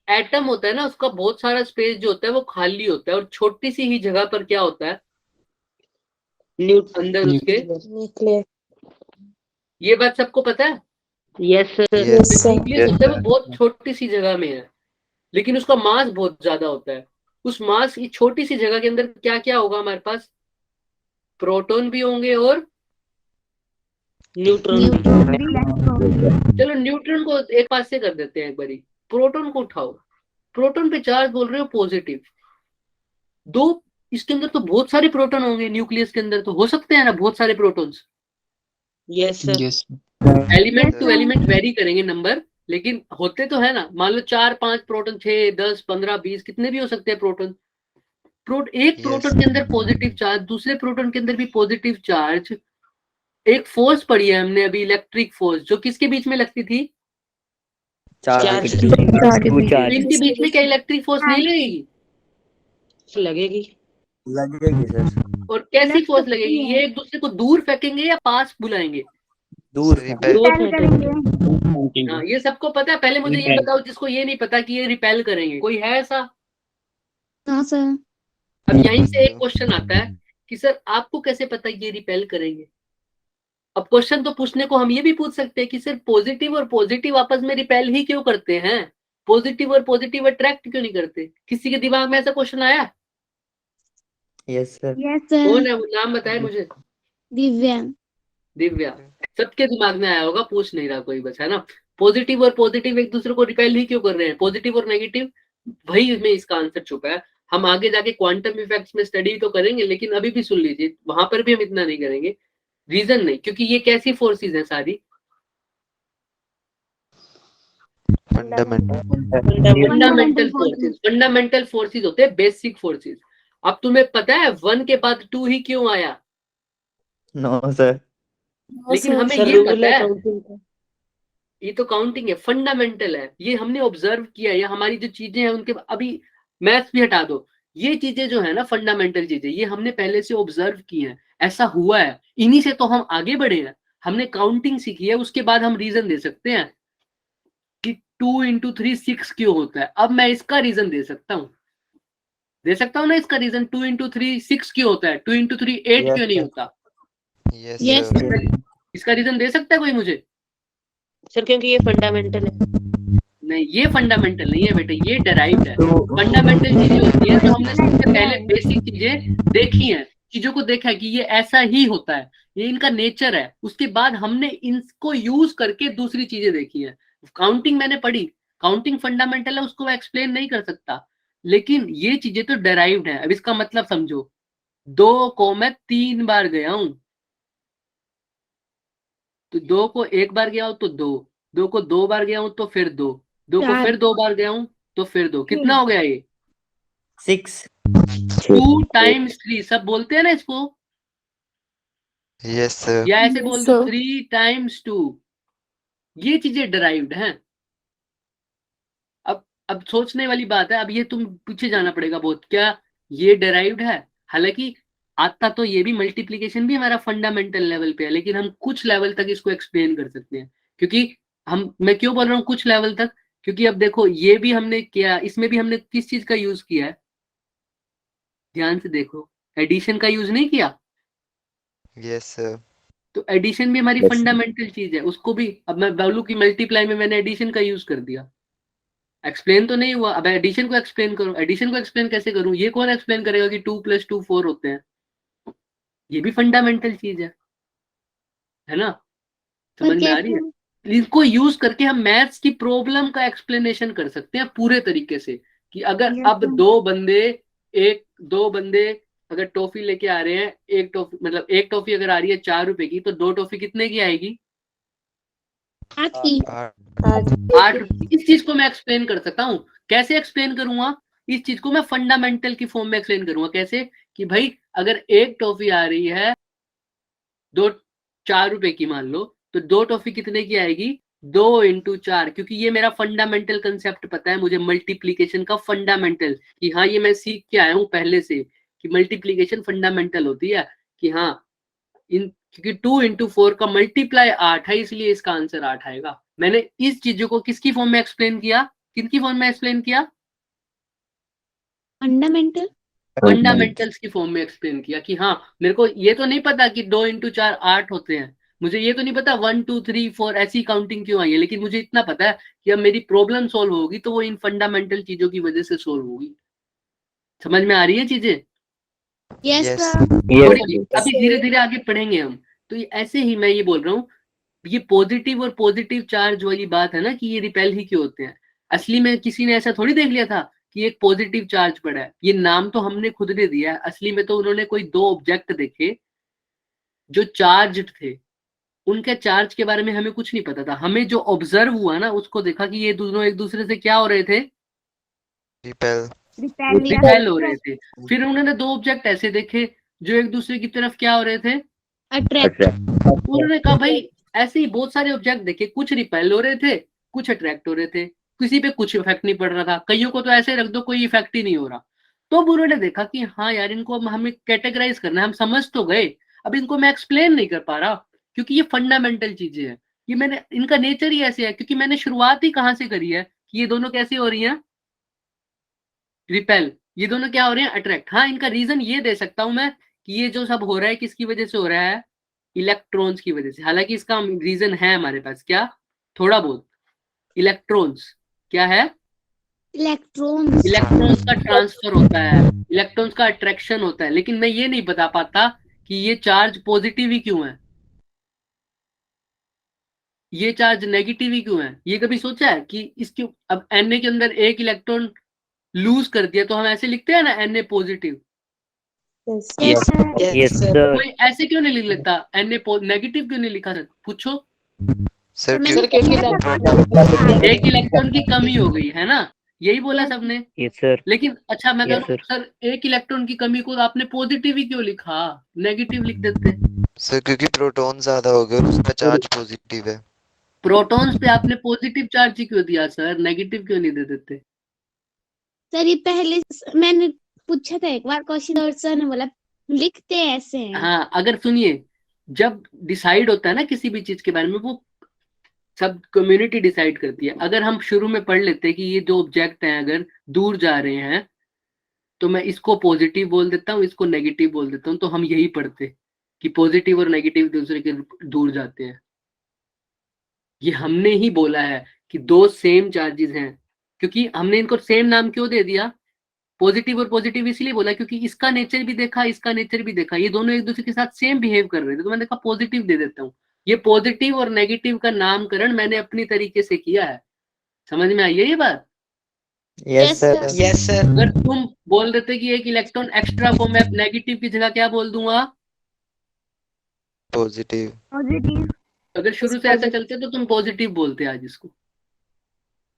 एटम होता है ना, उसका बहुत सारा स्पेस जो होता है वो खाली होता है, और छोटी सी ही जगह पर क्या होता है अंदर उसके? न्यूक्लियर। ये बात सबको पता है? Yes, sir. yes, न्यूक्लियस होता है वो बहुत छोटी सी जगह में है, लेकिन उसका मास बहुत ज्यादा होता है। उस मास की छोटी सी जगह के अंदर क्या क्या होगा हमारे पास? प्रोटॉन भी होंगे और न्यूट्रॉन। चलो न्यूट्रॉन को एक पास से कर देते हैं एक बारी, प्रोटॉन को उठाओ। प्रोटॉन पे चार्ज बोल रहे हो पॉजिटिव, दो, इसके अंदर तो बहुत सारे प्रोटॉन होंगे, न्यूक्लियस के अंदर तो हो सकते हैं ना बहुत सारे protons. Yes, sir. Element to element vary करेंगे नंबर, लेकिन होते तो है ना। मान लो 4, 5 प्रोटॉन, 6, 10, 15, 20, कितने भी हो सकते हैं प्रोटॉन। एक Yes. प्रोटॉन के अंदर पॉजिटिव चार्ज, दूसरे प्रोटॉन के अंदर भी पॉजिटिव चार्ज। एक फोर्स पढ़ी है हमने अभी, इलेक्ट्रिक फोर्स, जो किसके बीच में लगती थी? Charge. Two तो charge. इनके बीच में क्या इलेक्ट्रिक फोर्स नहीं लगेगी? लगेगी। लगेगी सर. और कैसी फोर्स लगेगी? ये एक दूसरे को दूर फेंकेंगे या पास बुलाएंगे? दूर Sorry, से. back. हाँ, ये सबको पता है। पहले मुझे ये बताओ जिसको ये नहीं पता कि ये रिपेल करेंगे, कोई है ऐसा? हाँ सर। अब यहीं से एक क्वेश्चन आता है कि सर आपको कैसे पता ये रिपेल करेंगे? अब क्वेश्चन तो पूछने को हम ये भी पूछ सकते हैं कि सर पॉजिटिव और पॉजिटिव आपस में रिपेल ही क्यों करते हैं? पॉजिटिव और पॉजिटिव अट्रैक्ट क्यों नहीं करते? किसी के दिमाग में ऐसा क्वेश्चन आया? Yes sir. कौन है वो, नाम बताए मुझे। दिव्या, सबके दिमाग में आया होगा, पूछ नहीं रहा कोई, बस है ना। पॉजिटिव और पॉजिटिव एक दूसरे को रिपेल ही क्यों कर रहे हैं? पॉजिटिव और नेगेटिव, वही में इसका आंसर छुपा है। हम आगे जाके क्वांटम इफेक्ट्स में स्टडी तो करेंगे, लेकिन अभी भी सुन लीजिए, वहां पर भी हम इतना नहीं करेंगे। रीजन नहीं, क्योंकि ये कैसी फोर्सेस हैं सारी? Fundamental forces. फंडामेंटल फोर्सेस होते हैं बेसिक फोर्सेस। अब तुम्हें पता है 1 के बाद 2 ही क्यों आया? No sir. लेकिन हमें सर ये रूल पता है है, काउंटिंग का। ये तो काउंटिंग है, फंडामेंटल है, ये हमने ऑब्जर्व किया है। ये हमारी जो चीजें हैं उनके, अभी मैथ्स भी हटा दो, ये चीजें जो है ना फंडामेंटल चीजें, ये हमने पहले से ऑब्जर्व की हैं, ऐसा हुआ है, इन्हीं से तो हम आगे बढ़े हैं। हमने काउंटिंग सीखी है, उसके बाद हम रीजन दे सकते हैं कि 2 × 3 6 क्यों होता है। अब मैं इसका रीजन दे सकता हूँ ना इसका रीजन, 2 × 3 6 क्यों होता है, 2 × 3 8 क्यों नहीं होता? Yes, sir. इसका रीजन दे सकता है कोई मुझे? सर क्योंकि ये फंडामेंटल है। नहीं, ये फंडामेंटल नहीं है बेटे, ये डेराइव्ड है। फंडामेंटल चीजें होती है जो हमने सबसे पहले बेसिक चीजें देखी हैं, चीजों को देखा है कि ये ऐसा ही होता है, ये इनका नेचर है। उसके बाद हमने इनको यूज करके दूसरी चीजें देखी हैं। काउंटिंग मैंने पढ़ी, काउंटिंग फंडामेंटल है, उसको मैं एक्सप्लेन नहीं कर सकता, लेकिन ये चीजें तो डेराइव्ड है। अब इसका मतलब समझो, 2 को मैं 3 बार गया हूं, तो 2 को 1 बार गया हूं तो 2 को 2 बार गया हूं तो फिर 2 को फिर 2 बार गया हूं तो फिर 2, कितना हो गया ये? 6. 2 × 3, सब बोलते हैं ना इसको, Yes, sir. या ऐसे बोल दो 3 × 2। ये चीजें डिराइव्ड हैं। अब सोचने वाली बात है, अब ये तुम पीछे जाना पड़ेगा बहुत। क्या ये डेराइव्ड है। हालांकि आता तो ये भी मल्टीप्लीकेशन भी हमारा फंडामेंटल लेवल पे है, लेकिन हम कुछ लेवल तक इसको एक्सप्लेन कर सकते हैं। क्योंकि मैं क्यों बोल रहा हूँ कुछ लेवल तक, क्योंकि अब देखो ये भी हमने किया, इसमें भी हमने किस चीज का यूज किया है, ध्यान से देखो, एडिशन का यूज नहीं किया। Yes sir. तो एडिशन भी हमारी फंडामेंटल चीज है, उसको भी अब मैं बोलूं कि मल्टीप्लाई में मैंने एडिशन का यूज कर दिया, एक्सप्लेन तो नहीं हुआ। अब एडिशन को एक्सप्लेन करूं, एडिशन को एक्सप्लेन कैसे करूं, ये कौन एक्सप्लेन करेगा कि 2 + 2 4 होते हैं, ये भी फंडामेंटल चीज है ना, समझ में आ रही है। इसको यूज करके हम मैथ्स की प्रॉब्लम का एक्सप्लेनेशन कर सकते हैं पूरे तरीके से, कि अगर अब दो बंदे अगर टॉफी लेके आ रहे हैं, एक टॉफी अगर आ रही है 4 रुपए की, तो 2 टॉफी कितने की आएगी? 8 रुपए। इस चीज को मैं एक्सप्लेन कर सकता हूँ। कैसे एक्सप्लेन करूंगा? इस चीज को मैं फंडामेंटल की फॉर्म में एक्सप्लेन करूंगा। कैसे? कि भाई अगर एक टॉफी आ रही है 4 रुपए की मान लो, तो 2 टॉफी कितने की आएगी? 2 × 4। क्योंकि ये मेरा फंडामेंटल कंसेप्ट पता है मुझे, मल्टीप्लीकेशन का फंडामेंटल, कि हाँ ये मैं सीख के आया हूँ पहले से कि मल्टीप्लीकेशन फंडामेंटल होती है, कि हाँ क्योंकि 2 × 4 का मल्टीप्लाई 8 है, इसलिए इसका आंसर 8 आएगा। मैंने इस चीजों को किसकी फॉर्म में एक्सप्लेन किया? किनकी फॉर्म में एक्सप्लेन किया? फंडामेंटल्स की फॉर्म में एक्सप्लेन किया, कि हाँ मेरे को ये तो नहीं पता कि 2 × 4 8 होते हैं, मुझे ये तो नहीं पता 1 2 3 4 ऐसी काउंटिंग क्यों आई है, लेकिन मुझे इतना पता है कि अब मेरी प्रॉब्लम सॉल्व होगी तो वो इन फंडामेंटल चीजों की वजह से सॉल्व होगी। समझ में आ रही है चीजें? अभी धीरे धीरे आगे पढ़ेंगे हम। तो ऐसे ही मैं ये बोल रहा हूँ, ये पॉजिटिव और पॉजिटिव चार्ज वाली बात है ना, कि ये रिपेल ही क्यों होते हैं। असली में किसी ने ऐसा थोड़ी देख लिया था कि एक पॉजिटिव चार्ज पड़ा है, ये नाम तो हमने खुद ने दिया है। असली में तो उन्होंने कोई 2 ऑब्जेक्ट देखे जो चार्ज्ड थे, उनके चार्ज के बारे में हमें कुछ नहीं पता था। हमें जो ऑब्जर्व हुआ ना, उसको देखा कि ये दोनों एक दूसरे से क्या हो रहे थे? रिपेल हो रहे थे। फिर उन्होंने 2 ऑब्जेक्ट ऐसे देखे जो एक दूसरे की तरफ क्या हो रहे थे? अट्रैक्ट। उन्होंने कहा भाई ऐसे ही बहुत सारे ऑब्जेक्ट देखे, कुछ रिपेल हो रहे थे, कुछ अट्रैक्ट हो रहे थे, किसी पे कुछ इफेक्ट नहीं पड़ रहा था, कईयों को तो ऐसे रख दो कोई इफेक्ट ही नहीं हो रहा। तो अब उन्होंने देखा कि हाँ यार इनको अब हमें कैटेगराइज करना है, हम समझ तो गए, अब इनको मैं एक्सप्लेन नहीं कर पा रहा, क्योंकि ये फंडामेंटल चीजें हैं, ये मैंने इनका नेचर ही ऐसे है। क्योंकि मैंने शुरुआत ही कहाँ से करी है कि ये दोनों कैसे हो रही हैं? रिपेल। ये दोनों क्या हो रहे हैं? अट्रैक्ट। हाँ, इनका रीजन ये दे सकता हूं मैं कि ये जो सब हो रहा है किसकी वजह से हो रहा है? इलेक्ट्रॉन्स की वजह से। हालांकि इसका रीजन है हमारे पास, क्या? थोड़ा बहुत। इलेक्ट्रॉन्स क्या है? इलेक्ट्रॉन्स का ट्रांसफर होता है, इलेक्ट्रॉन्स का अट्रैक्शन होता है। लेकिन मैं ये नहीं बता पाता कि ये चार्ज पॉजिटिव ही क्यों है, ये चार्ज नेगेटिव ही क्यों है। ये कभी सोचा है कि इसके अब Na के अंदर एक इलेक्ट्रॉन लूज कर दिया तो हम ऐसे लिखते हैं ना, Na पॉजिटिव। कोई ऐसे क्यों नहीं लिख लेता? Na नेगेटिव क्यों नहीं लिखा? पूछो सर एक इलेक्ट्रॉन की कमी हो गई है ना, यही बोला सबने। लेकिन अच्छा मैं कहूँ सर एक इलेक्ट्रॉन की कमी को आपने पॉजिटिव ही क्यों लिखा, नेगेटिव लिख देते? सर क्योंकि प्रोटॉन ज्यादा हो गए और उसका चार्ज पॉजिटिव है। प्रोटॉन्स पे आपने पॉजिटिव चार्ज ही क्यों दिया सर, नेगेटिव क्यों नहीं दे देते? सर ये पहले मैंने पूछा था एक बार क्वेश्चन और सर ने बोला लिखते ऐसे हैं। हाँ, अगर सुनिए, जब डिसाइड होता है ना किसी भी चीज के बारे में, वो सब कम्युनिटी डिसाइड करती है। अगर हम शुरू में पढ़ लेते कि ये 2 ऑब्जेक्ट हैं अगर दूर जा रहे हैं, तो मैं इसको पॉजिटिव बोल देता हूँ, इसको नेगेटिव बोल देता हूँ, तो हम यही पढ़ते कि पॉजिटिव और नेगेटिव दूसरे के दूर जाते हैं। ये हमने ही बोला है कि 2 सेम चार्जेस हैं, क्योंकि हमने इनको सेम नाम क्यों दे दिया? पॉजिटिव और पॉजिटिव इसलिए बोला क्योंकि इसका नेचर भी देखा, इसका नेचर भी देखा, ये दोनों एक दूसरे के साथ सेम बिहेव कर रहे थे, तो मैंने कहा पॉजिटिव दे देता हूँ। ये पॉजिटिव और नेगेटिव का नामकरण मैंने अपनी तरीके से किया है। समझ में आई है ये बात? Yes sir. अगर तुम बोल देते कि एक इलेक्ट्रॉन एक्स्ट्रा को मैं नेगेटिव की जगह क्या बोल दूंगा? पॉजिटिव। अगर शुरू से ऐसा चलते तो तुम पॉजिटिव बोलते आज इसको।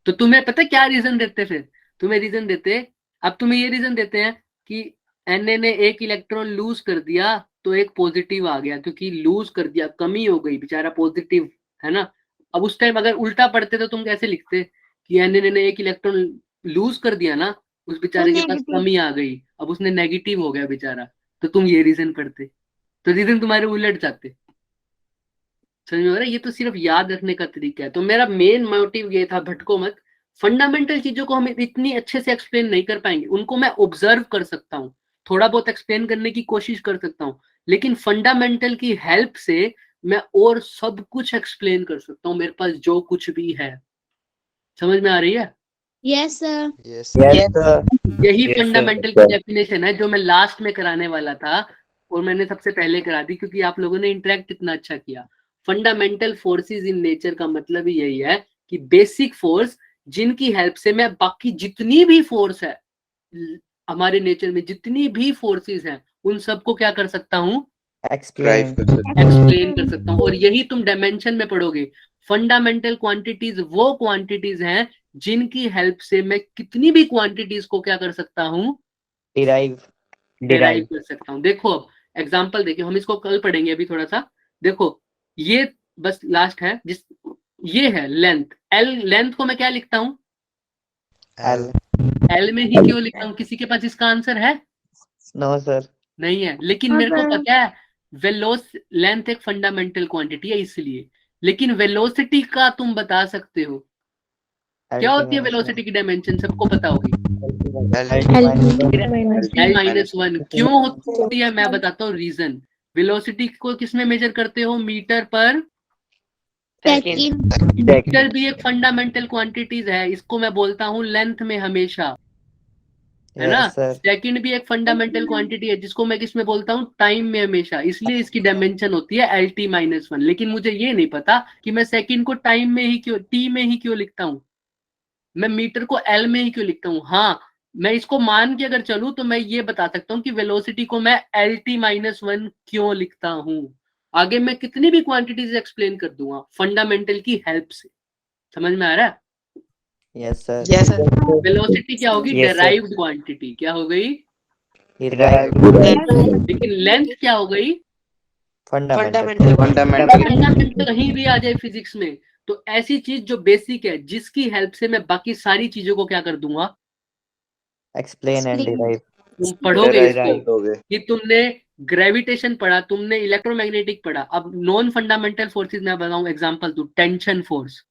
तो तुम्हें पता क्या रीजन देते? फिर तुम्हें रीजन देते, अब तुम्हें ये रीजन देते हैं कि Na ने एक इलेक्ट्रॉन लूज कर दिया तो एक पॉजिटिव आ गया, क्योंकि लूज कर दिया, कमी हो गई, बेचारा पॉजिटिव है ना। अब उस टाइम अगर उल्टा पढ़ते तो तुम कैसे लिखते कि Na ने एक इलेक्ट्रॉन लूज कर दिया ना, उस बेचारे के पास कमी आ गई, अब उसने नेगेटिव हो गया बेचारा, तो तुम ये रीजन पढ़ते, तो रीजन तुम्हारे उलट जाते। समझ में आ रहा है? ये तो सिर्फ याद रखने का तरीका है। तो मेरा मेन मोटिव ये था, भटको मत। फंडामेंटल चीजों को हम इतनी अच्छे से एक्सप्लेन नहीं कर पाएंगे, उनको मैं ऑब्जर्व कर सकता हूँ, थोड़ा बहुत एक्सप्लेन करने की कोशिश कर सकता हूँ, लेकिन फंडामेंटल की हेल्प से मैं और सब कुछ एक्सप्लेन कर सकता हूँ, मेरे पास जो कुछ भी है। समझ में आ रही है? Yes sir. यस यही Yes, फंडामेंटल की डेफिनेशन है जो मैं लास्ट में कराने वाला था, और मैंने सबसे पहले करा दी क्योंकि आप लोगों ने इंटरेक्ट इतना अच्छा किया। फंडामेंटल फोर्सेस इन नेचर का मतलब ही यही है कि बेसिक फोर्स जिनकी हेल्प से मैं बाकी जितनी भी फोर्स है हमारे नेचर में, जितनी भी फोर्सेस हैं, उन सबको क्या कर सकता हूँ? एक्सप्लेन एक्सप्लेन कर सकता हूँ। और यही तुम डायमेंशन में पढ़ोगे। फंडामेंटल क्वांटिटीज वो क्वांटिटीज हैं जिनकी हेल्प से मैं कितनी भी क्वांटिटीज को क्या कर सकता हूँ? डिराइव कर सकता हूँ। देखो अब एग्जांपल देखिए, हम इसको कल पढ़ेंगे, अभी थोड़ा सा देखो। ये बस लास्ट है, जिस ये है लेंथ एल, लेंथ को मैं क्या लिखता हूँ? एल में ही क्यों लिखता हूँ? किसी के पास इसका आंसर है? नो सर नहीं है, लेकिन मेरे को पता है लेंथ एक फंडामेंटल क्वांटिटी है इसलिए। लेकिन वेलोसिटी का तुम बता सकते हो क्या होती है वेलोसिटी की डायमेंशन? सबको पता होगी, L-1। क्यों होती है मैं बताता हूँ रीजन। वेलोसिटी को किसमें मेजर करते हो? मीटर पर सेकंड। मीटर भी एक फंडामेंटल क्वांटिटीज है, इसको मैं बोलता हूँ लेंथ में हमेशा, है ना? सेकंड भी एक फंडामेंटल क्वांटिटी है जिसको मैं किसमें बोलता हूँ? टाइम में हमेशा, इसलिए इसकी डायमेंशन होती है LT-1। लेकिन मुझे ये नहीं पता कि मैं सेकंड को टाइम में ही क्यों, टी में ही क्यों लिखता हूँ, मैं मीटर को एल में ही क्यों लिखता हूँ। हाँ, मैं इसको मान के अगर चलूं तो मैं ये बता सकता हूँ कि वेलोसिटी को मैं LT-1 क्यों लिखता हूँ। आगे मैं कितनी भी क्वांटिटीज एक्सप्लेन कर दूंगा फंडामेंटल की हेल्प से। समझ में आ रहा है? यस सर वेलोसिटी क्या होगी? Yes, sir. Derived quantity. क्या हो गई? फंडामेंटल लेकिन लेंथ क्या हो गई? फंडामेंटल फंडामेंटल कहीं भी आ जाए फिजिक्स में, तो ऐसी चीज जो बेसिक है, जिसकी हेल्प से मैं बाकी सारी चीजों को क्या कर दूंगा? एक्सप्लेन एंड डिराइव तुम पढ़ोगे इसको कि तुमने ग्रेविटेशन पढ़ा, तुमने इलेक्ट्रोमैग्नेटिक पढ़ा। अब नॉन फंडामेंटल फोर्सेस मैं बताऊं, एग्जांपल दूं, टेंशन फोर्स।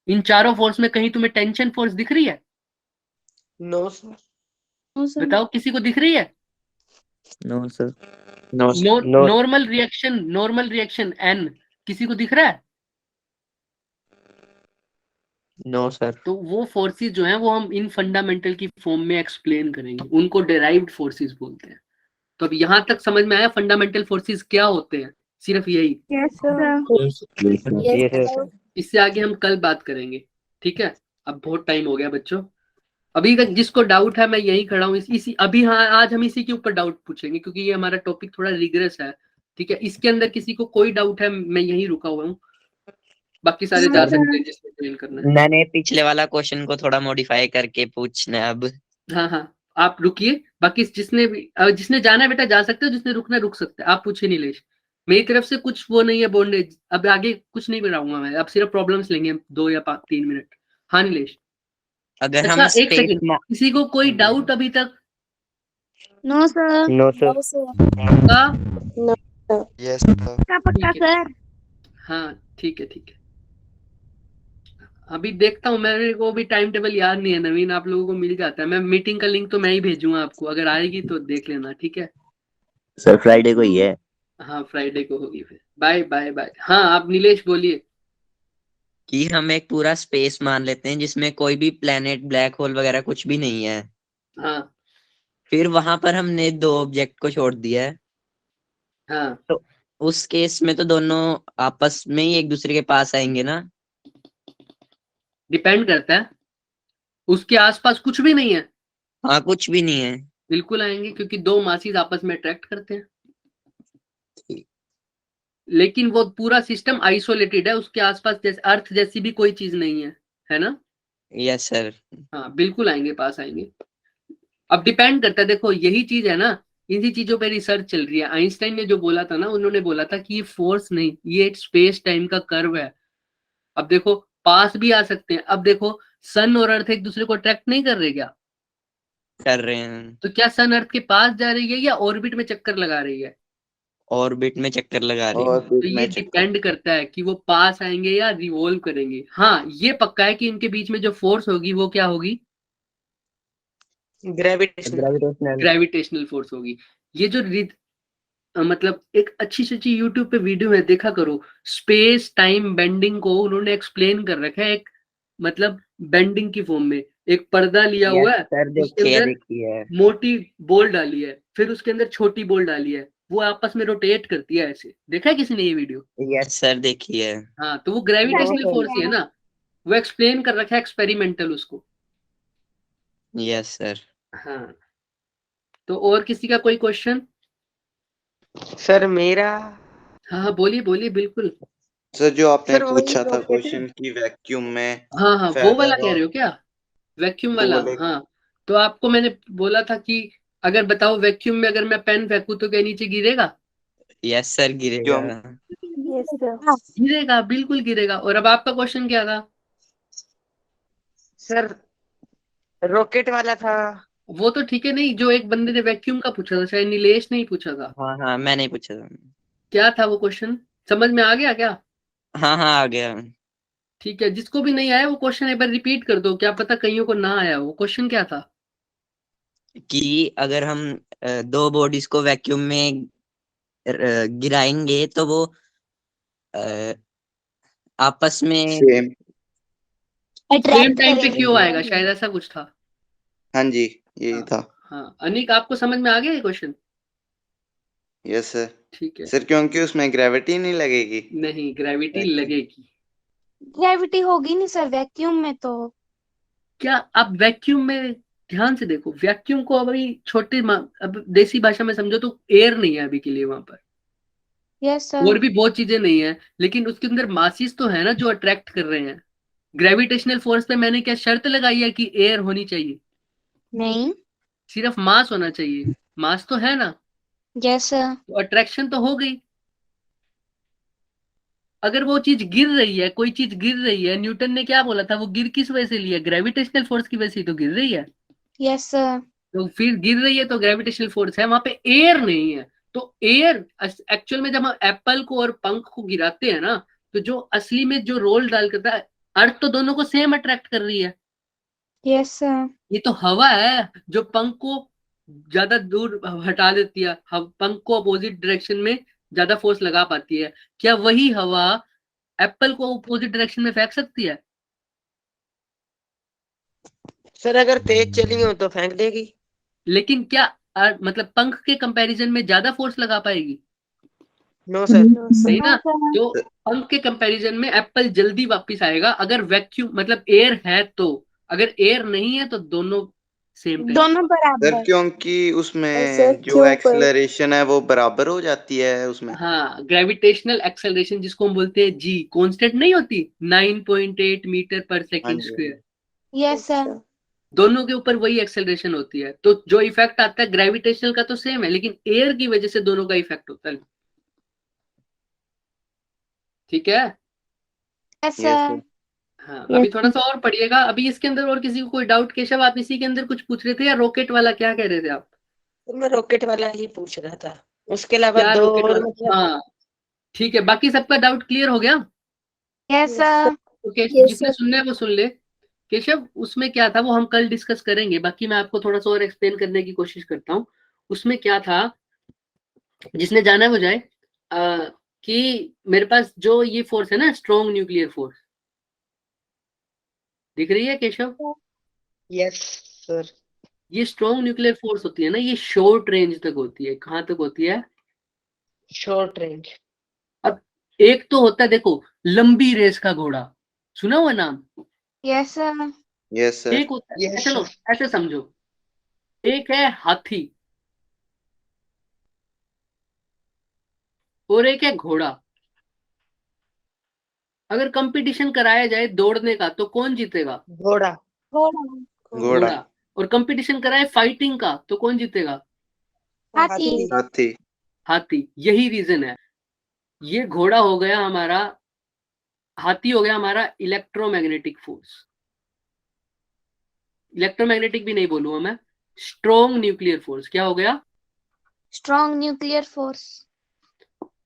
इन चारों फोर्स में कहीं तुम्हें टेंशन फोर्स दिख रही है? No sir. बताओ, किसी को दिख रही है? No sir normal reaction N किसी को दिख रहा है? नो सर तो वो फोर्सेस जो हैं वो हम इन फंडामेंटल की फॉर्म में एक्सप्लेन करेंगे, उनको डेराइव्ड फोर्सेस बोलते हैं। तो अब यहाँ तक समझ में आया फंडामेंटल फोर्सेस क्या होते हैं? सिर्फ यही। इससे आगे हम कल बात करेंगे, ठीक है? अब बहुत टाइम हो गया बच्चों। अभी तक जिसको डाउट है मैं यही खड़ा हूँ, इसी अभी, हाँ, आज हम इसी के ऊपर डाउट पूछेंगे क्योंकि ये हमारा टॉपिक थोड़ा रिग्रेस है, ठीक है? इसके अंदर किसी को कोई डाउट है? मैं यही रुका हुआ हूँ, बाकी सारे जा सकते हैं जिसको ज्वाइन करना है। मैंने पिछले वाला क्वेश्चन को थोड़ा मॉडिफाई करके पूछना है अब। हाँ हाँ, आप रुकिए, बाकी जिसने जाना है बेटा जा सकते हो, जिसने रुकना रुक सकते हैं। आप पूछिए नीलेश, मेरी तरफ से कुछ वो नहीं है बॉन्डेज, अब आगे कुछ नहीं बनाऊंगा मैं, अब सिर्फ प्रॉब्लम्स लेंगे 2 या 3 मिनट। हाँ नीलेश। अगर अच्छा, हम एक सेकंड, किसी को कोई डाउट अभी तक? No sir. नो सर का? यस पक्का सर। हाँ ठीक है ठीक है। अभी देखता हूँ, मेरे को भी टाइम टेबल याद नहीं है नवीन, आप लोगों को मिल जाता है। मैं मीटिंग का लिंक तो मैं ही भेजूंगा आपको, अगर आएगी तो देख लेना, ठीक है? सर फ्राइडे को ही है हाँ फ्राइडे को होगी फिर। Bye bye bye. हाँ आप नीलेश बोलिए। कि हम एक पूरा स्पेस मान लेते हैं जिसमें कोई भी प्लेनेट, ब्लैक होल वगैरह कुछ भी नहीं है। हाँ फिर वहां पर हमने 2 ऑब्जेक्ट को छोड़ दिया है। हाँ, तो उस केस में तो दोनों आपस में ही एक दूसरे के पास आएंगे ना? डिपेंड करता है, उसके आसपास कुछ भी नहीं है, हाँ कुछ भी नहीं है। बिल्कुल आएंगे क्योंकि 2 मासीज आपस में अट्रैक्ट करते हैं। लेकिन वो पूरा सिस्टम आइसोलेटेड है, उसके आसपास जैसे अर्थ जैसी भी कोई चीज नहीं है ना? Yes sir. हाँ बिल्कुल आएंगे, पास आएंगे। अब डिपेंड करता है, देखो यही चीज है ना, इन्हीं चीजों पे रिसर्च चल रही है। आइंस्टाइन ने जो बोला था ना, उन्होंने बोला था कि ये फोर्स नहीं, ये एक स्पेस टाइम का कर्व है। अब देखो पास भी आ सकते हैं। अब देखो सन और अर्थ एक दूसरे को अट्रैक्ट नहीं कर रहे क्या? कर रहे हैं, तो क्या सन अर्थ के पास जा रही है या ऑर्बिट में चक्कर लगा रही है? ऑर्बिट में चक्कर लगा रही है। तो ये डिपेंड करता है कि वो पास आएंगे या रिवॉल्व करेंगे। हाँ, ये पक्का है कि इनके बीच में जो फोर्स होगी वो क्या होगी? ग्रेविटेशनल फोर्स होगी। ये जो मतलब एक अच्छी से अच्छी यूट्यूब पे वीडियो है, देखा करो। स्पेस टाइम बेंडिंग को उन्होंने एक्सप्लेन कर रखा है एक मतलब बेंडिंग की फॉर्म में। एक पर्दा लिया हुआ है, उसके अंदर मोटी बॉल डाली है, फिर उसके अंदर छोटी बॉल डाली है, वो आपस में रोटेट करती है ऐसे। देखा है किसी ने ये वीडियो? यस सर, देखिए। हाँ, तो वो ग्रेविटेशनल फोर्स ही है ना, वो एक्सप्लेन कर रखा है एक्सपेरिमेंटल उसको। Yes sir. हाँ, तो और किसी का कोई क्वेश्चन? सर मेरा, हाँ बोलिए बोलिए, बिल्कुल। सर जो आपने सर वही पूछा था rocket क्वेश्चन की वैक्यूम में हाँ, वो feather वाला कह और रहे हो क्या? वैक्यूम वो वाला? वाले हाँ, तो आपको मैंने बोला था कि अगर बताओ वैक्यूम में अगर मैं पेन फेंकूं तो क्या नीचे गिरेगा? यस सर, गिरेगा। गिरेगा, बिल्कुल गिरेगा। और अब आपका क्वेश्चन क्या था? सर रॉकेट वाला था। वो तो ठीक है, नहीं, जो एक बंदे ने वैक्यूम का पूछा था, शायद नीलेश ने ही पूछा था। हाँ हाँ, मैंने ही पूछा था। क्या था वो क्वेश्चन? समझ में आ गया क्या? हाँ हाँ, आ गया। ठीक है, जिसको भी नहीं आया वो क्वेश्चन एक बार रिपीट कर दो, क्या पता कईयों को ना आया। वो क्वेश्चन क्या था? कि अगर हम दो बॉडीज को वैक्यूम में गिराएंगे तो वो अ, आपस में सेम सेम टाइम पे क्यों आएगा, शायद ऐसा कुछ था। हाँ जी, यही था। हाँ, अनिक आपको समझ में आ गया ये क्वेश्चन? Yes sir. ठीक है। सर क्योंकि उसमें ग्रेविटी नहीं लगेगी। नहीं, ग्रेविटी लगेगी। ग्रेविटी होगी नहीं सर वैक्यूम में तो। क्या आप वैक्यूम में ध्यान से देखो, वैक्यूम को अभी अब देसी भाषा में समझो तो एयर नहीं है अभी के लिए वहां पर। Yes sir. और भी बहुत चीजें नहीं है, लेकिन उसके अंदर मासिस तो है ना जो अट्रैक्ट कर रहे हैं। ग्रेविटेशनल फोर्स पे मैंने क्या शर्त लगाई है कि एयर होनी चाहिए? नहीं। सिर्फ मास होना चाहिए। मास तो है ना, यस सर। तो अट्रैक्शन तो हो गई। अगर वो चीज गिर रही है, कोई चीज गिर रही है, न्यूटन ने क्या बोला था, वो गिर किस वजह से लिया? ग्रेविटेशनल फोर्स की वजह से ही तो गिर रही है। Yes sir. तो फिर गिर रही है तो ग्रेविटेशनल फोर्स है, वहां पे एयर नहीं है। तो एयर एक्चुअल में जब हम एप्पल को और पंख को गिराते हैं ना, तो जो असली में जो रोल डाल करता है, अर्थ तो दोनों को सेम अट्रैक्ट कर रही है। Yes sir. ये तो हवा है जो पंख को ज्यादा दूर हटा देती है, पंख को अपोजिट डायरेक्शन में ज्यादा फोर्स लगा पाती है। क्या वही हवा एप्पल को अपोजिट डायरेक्शन में फेंक सकती है? सर अगर तेज चली हो तो फेंक देगी। लेकिन क्या मतलब पंख के कंपैरिजन में ज्यादा फोर्स लगा पाएगी? No sir. नहीं ना। तो पंख के कंपैरिजन में एप्पल जल्दी वापस आएगा अगर वैक्यूम मतलब एयर है तो। अगर एयर नहीं है तो दोनों सेम टाइम। दोनों सर बराबर। क्योंकि उसमें ऐसे जो क्यों पर? एक्सेलरेशन है वो बराबर हो जाती है उसमें। हाँ, ग्रेविटेशनल एक्सेलरेशन जिसको हम बोलते हैं जी, कांस्टेंट नहीं होती, 9.8 मीटर पर हाँ सेकंड जी। स्क्वायर। Yes sir. दोनों के ऊपर वही एक्सेलरेशन होती है, तो जो इफेक्ट आता है ग्रेविटेशनल का तो सेम है, लेकिन एयर की वजह से दोनों का इफेक्ट होता है। ठीक है। Yes yes sir. सर। हाँ, अभी थोड़ा सा और पढ़िएगा। अभी इसके अंदर और किसी को कोई डाउट? केशव, आप इसी के अंदर कुछ पूछ रहे थे या रॉकेट वाला क्या कह रहे थे आप? तो मैं रॉकेट वाला ही पूछ रहा था, उसके अलावा क्या दो रॉकेट और वाला? मतलब। हाँ ठीक है, बाकी सबका डाउट क्लियर हो गया? Yes sir. तो केशव जिसने सुनना है वो सुन ले। केशव, उसमें क्या था वो हम कल डिस्कस करेंगे, बाकी मैं आपको थोड़ा सा और एक्सप्लेन करने की कोशिश करता हूँ। उसमें क्या था, जिसने जाना है वो जाए। कि मेरे पास जो ये फोर्स है ना, स्ट्रॉन्ग न्यूक्लियर फोर्स, दिख रही है केशव? Yes sir. ये स्ट्रॉन्ग न्यूक्लियर फोर्स होती है ना, ये शॉर्ट रेंज तक होती है। कहाँ तक होती है? Short range. अब एक तो होता है, देखो, लंबी रेस का घोड़ा, सुना हुआ नाम? Yes sir. Yes sir. एक होता है, यस चलो सर। ऐसे समझो, एक है हाथी और एक है घोड़ा। अगर कंपटीशन कराया जाए दौड़ने का तो कौन जीतेगा? घोड़ा। घोड़ा। घोड़ा। और कंपटीशन कराए फाइटिंग का तो कौन जीतेगा? हाथी। हाथी। हाथी। यही रीजन है। ये घोड़ा हो गया हमारा, हाथी हो गया हमारा इलेक्ट्रोमैग्नेटिक फोर्स। इलेक्ट्रोमैग्नेटिक भी नहीं बोलूंगा मैं, स्ट्रॉन्ग न्यूक्लियर फोर्स। क्या हो गया? Strong nuclear force.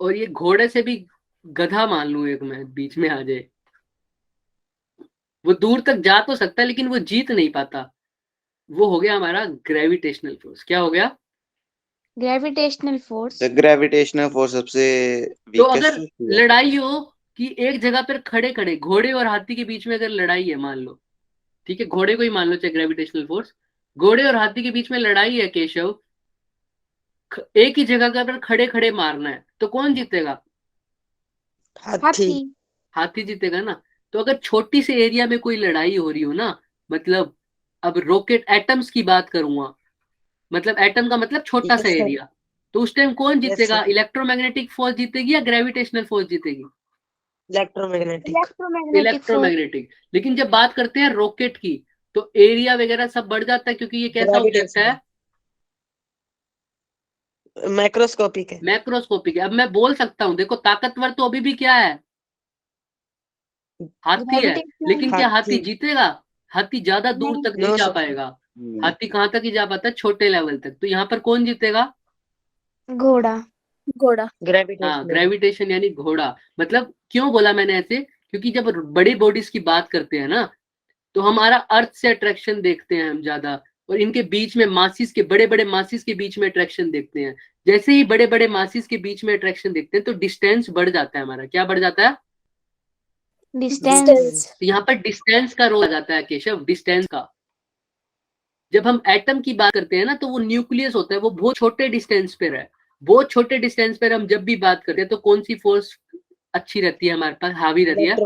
और ये घोड़े से भी गधा मान लूं एक मैं, बीच में आ जाए, वो दूर तक जा तो सकता है लेकिन वो जीत नहीं पाता, वो हो गया हमारा ग्रेविटेशनल फोर्स। क्या हो गया? Gravitational force. ग्रेविटेशनल फोर्स सबसे तो अगर वीकेस्ट होती है। लड़ाई हो कि एक जगह पर खड़े खड़े घोड़े और हाथी के बीच में अगर लड़ाई है, मान लो, ठीक है, घोड़े को ही मान लो चाहे ग्रेविटेशनल फोर्स, घोड़े और हाथी के बीच में लड़ाई है केशव, एक ही जगह पर खड़े खड़े मारना है, तो कौन जीतेगा? हाथी। हाथी जीतेगा ना। तो अगर छोटी सी एरिया में कोई लड़ाई हो रही हो ना, मतलब अब रॉकेट एटम्स की बात करूंगा, मतलब एटम का मतलब छोटा सा Yes, sir. एरिया, तो उस टाइम कौन Yes, जीतेगा? sir. इलेक्ट्रोमैग्नेटिक फोर्स जीतेगी या ग्रेविटेशनल फोर्स जीतेगी? इलेक्ट्रोमैग्नेटिक। इलेक्ट्रोमैग्नेटिक। लेकिन जब बात करते हैं रॉकेट की, तो एरिया वगैरह सब बढ़ जाता है, क्योंकि ये कैसा ऑब्जेक्ट है? मैक्रोस्कोपिक है। मैक्रोस्कोपिक है। अब मैं बोल सकता हूँ, देखो ताकतवर तो अभी भी क्या है? हाथी है। लेकिन क्या हाथी जीतेगा? हाथी ज्यादा दूर तक नहीं जा पाएगा। हाथी कहाँ तक ही जा पाता है? छोटे लेवल तक। तो यहाँ पर कौन जीतेगा? घोड़ा। घोड़ा। हाँ, ग्रेविटेशन यानी घोड़ा। मतलब क्यों बोला मैंने ऐसे? क्योंकि जब बड़ी बॉडीज की बात करते हैं ना, तो हमारा अर्थ से अट्रैक्शन देखते हैं हम ज्यादा, और इनके बीच में मासिस के, बड़े बड़े मासिस के बीच में अट्रैक्शन देखते हैं। जैसे ही बड़े बड़े मासिस के बीच में अट्रैक्शन देखते हैं तो डिस्टेंस बढ़ जाता है हमारा। क्या बढ़ जाता है? डिस्टेंस। तो यहाँ पर डिस्टेंस का रोल आ जाता है केशव, डिस्टेंस का। जब हम एटम की बात करते हैं ना, तो वो न्यूक्लियस होता है, वो बहुत छोटे डिस्टेंस पर है। बहुत छोटे डिस्टेंस पर हम जब भी बात करते हैं तो कौन सी फोर्स अच्छी रहती है हमारे पास, हावी रहती है?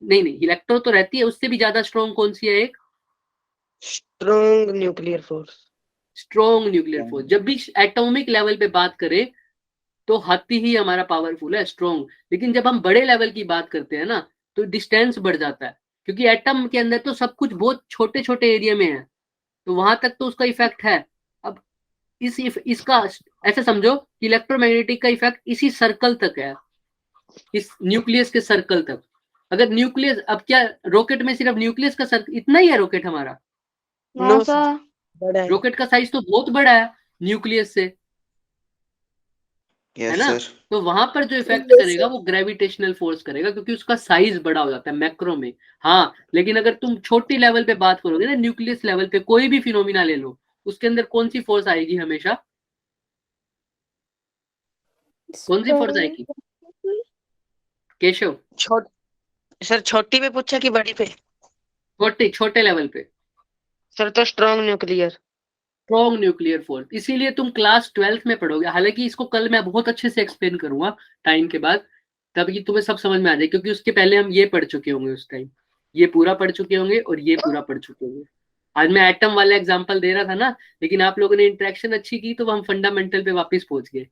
नहीं नहीं, इलेक्ट्रो तो रहती है, उससे भी ज्यादा स्ट्रॉन्ग कौन सी है? एक strong nuclear force. Strong nuclear force. जब भी एटॉमिक लेवल पे बात करें तो हाथी ही हमारा पावरफुल है, स्ट्रॉन्ग। लेकिन जब हम बड़े लेवल की बात करते हैं ना, तो डिस्टेंस बढ़ जाता है, क्योंकि एटम के अंदर तो सब कुछ बहुत छोटे छोटे एरिया में है, तो वहां तक तो उसका इफेक्ट है। अब इसका ऐसा समझो कि इलेक्ट्रोमैग्नेटिक का इफेक्ट इसी सर्कल तक है, इस न्यूक्लियस के सर्कल तक। अगर न्यूक्लियस, अब क्या रॉकेट में सिर्फ न्यूक्लियस का सर्कल इतना ही है? रॉकेट हमारा, रॉकेट का साइज तो बहुत बड़ा है न्यूक्लियस से, है ना? तो वहां पर जो इफेक्ट करेगा वो ग्रेविटेशनल फोर्स करेगा, क्योंकि उसका साइज बड़ा हो जाता है मैक्रो में। हाँ, लेकिन अगर तुम छोटी लेवल पे बात करोगे ना, न्यूक्लियस लेवल पे कोई भी फिनोमिना ले लो, उसके अंदर कौन सी फोर्स आएगी हमेशा? कौन सी फोर्स आएगी केशव? सर छोटी पे पूछा कि बड़ी पे? छोटे लेवल पे सर तो strong nuclear. Strong nuclear force. इसीलिए तुम क्लास 12th में पढ़ोगे, हालांकि इसको कल मैं बहुत अच्छे से एक्सप्लेन करूंगा टाइम के बाद, तब ये तुम्हें सब समझ में आ जाए, क्योंकि उसके पहले हम ये पढ़ चुके होंगे उस टाइम, ये पूरा पढ़ चुके होंगे और ये पूरा पढ़ चुके होंगे। आज मैं एटम वाला एग्जांपल दे रहा था ना, लेकिन आप लोगों ने इंटरेक्शन अच्छी की तो हम फंडामेंटल पे वापस पहुंच गए।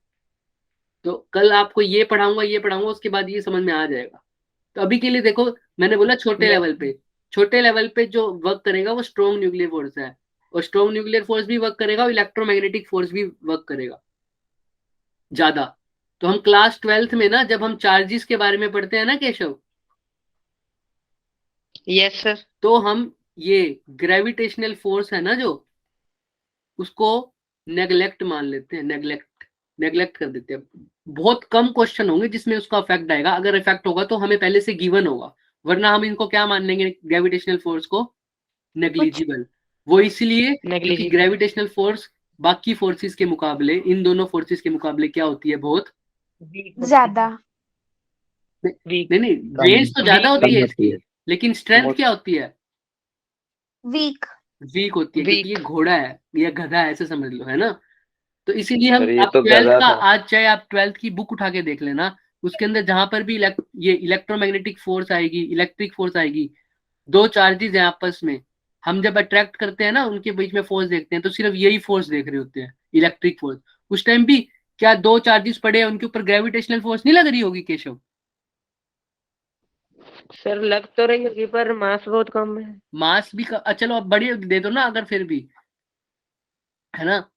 तो कल आपको ये पढ़ाऊंगा, उसके बाद ये समझ में आ जाएगा। तो अभी के लिए देखो, मैंने बोला छोटे लेवल पे जो वर्क करेगा वो स्ट्रॉन्ग न्यूक्लियर फोर्स है, और स्ट्रॉन्ग न्यूक्लियर फोर्स भी वर्क करेगा और इलेक्ट्रोमैग्नेटिक फोर्स भी वर्क करेगा ज्यादा। तो हम क्लास 12th में ना, जब हम चार्जेस के बारे में पढ़ते हैं ना केशव, यस सर, तो हम ये ग्रेविटेशनल फोर्स है ना जो, उसको नेग्लेक्ट मान लेते हैं, नेग्लेक्ट कर देते हैं। बहुत कम क्वेश्चन होंगे जिसमें उसका इफेक्ट आएगा, अगर इफेक्ट होगा तो हमें पहले से गिवन होगा, वरना हम इनको क्या मान लेंगे ग्रेविटेशनल फोर्स को? नेग्लिजिबल। वो इसलिए क्योंकि ग्रेविटेशनल फोर्स बाकी फोर्सेस के मुकाबले, इन दोनों फोर्सेस के मुकाबले क्या होती है? बहुत ज्यादा। नहीं, रेंज तो ज्यादा होती है इसकी, लेकिन स्ट्रेंथ क्या होती है? वीक होती है, क्योंकि ये घोड़ा है या गधा है, ऐसे समझ लो, है ना? तो इसीलिए हम ये आप तो 12th गधा का, था। आज चाहे आप 12th की बुक उठा के देख लेना, उसके अंदर जहां पर भी ये इलेक्ट्रोमैग्नेटिक फोर्स आएगी, इलेक्ट्रिक फोर्स आएगी, दो चार्जेस हैं आपस में, हम जब अट्रैक्ट करते हैं ना, उनके बीच में फोर्स देखते हैं, तो सिर्फ यही फोर्स देख रहे होते हैं, इलेक्ट्रिक फोर्स। उस टाइम भी क्या दो चार्जेस पड़े हैं, उनके ऊपर ग्रेविटेशनल फोर्स नहीं लग रही होगी केशव? सर लग तो रही होगी पर मास बहुत कम है। मास भी चलो अब बड़ी दे दो ना अगर, फिर भी, है ना?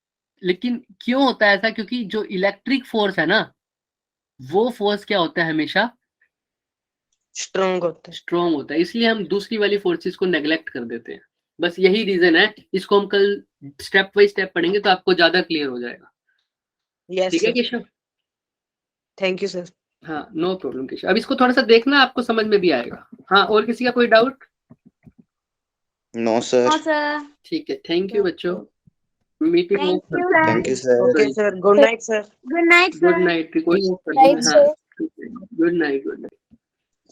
लेकिन क्यों होता है ऐसा? क्योंकि जो इलेक्ट्रिक फोर्स है ना, वो फोर्स क्या होता है? हमेशा स्ट्रॉन्ग होता है। स्ट्रॉन्ग होता है, इसलिए हम दूसरी वाली फोर्सेस को नेग्लेक्ट कर देते हैं। बस यही रीजन है, इसको हम कल स्टेप बाय स्टेप पढ़ेंगे तो आपको ज्यादा क्लियर हो जाएगा। यस ठीक है sir, Keshav? Thank you sir. हाँ नो प्रॉब्लम केशव, अब इसको थोड़ा सा देखना, आपको समझ में भी आएगा। हाँ, और किसी का कोई डाउट? No sir. हाँ सर। ठीक है, थैंक यू बच्चों, meeting Thank you, thank you sir. Okay sir, good night sir. Good night good sir. Night. कोई Right, sir. Good night.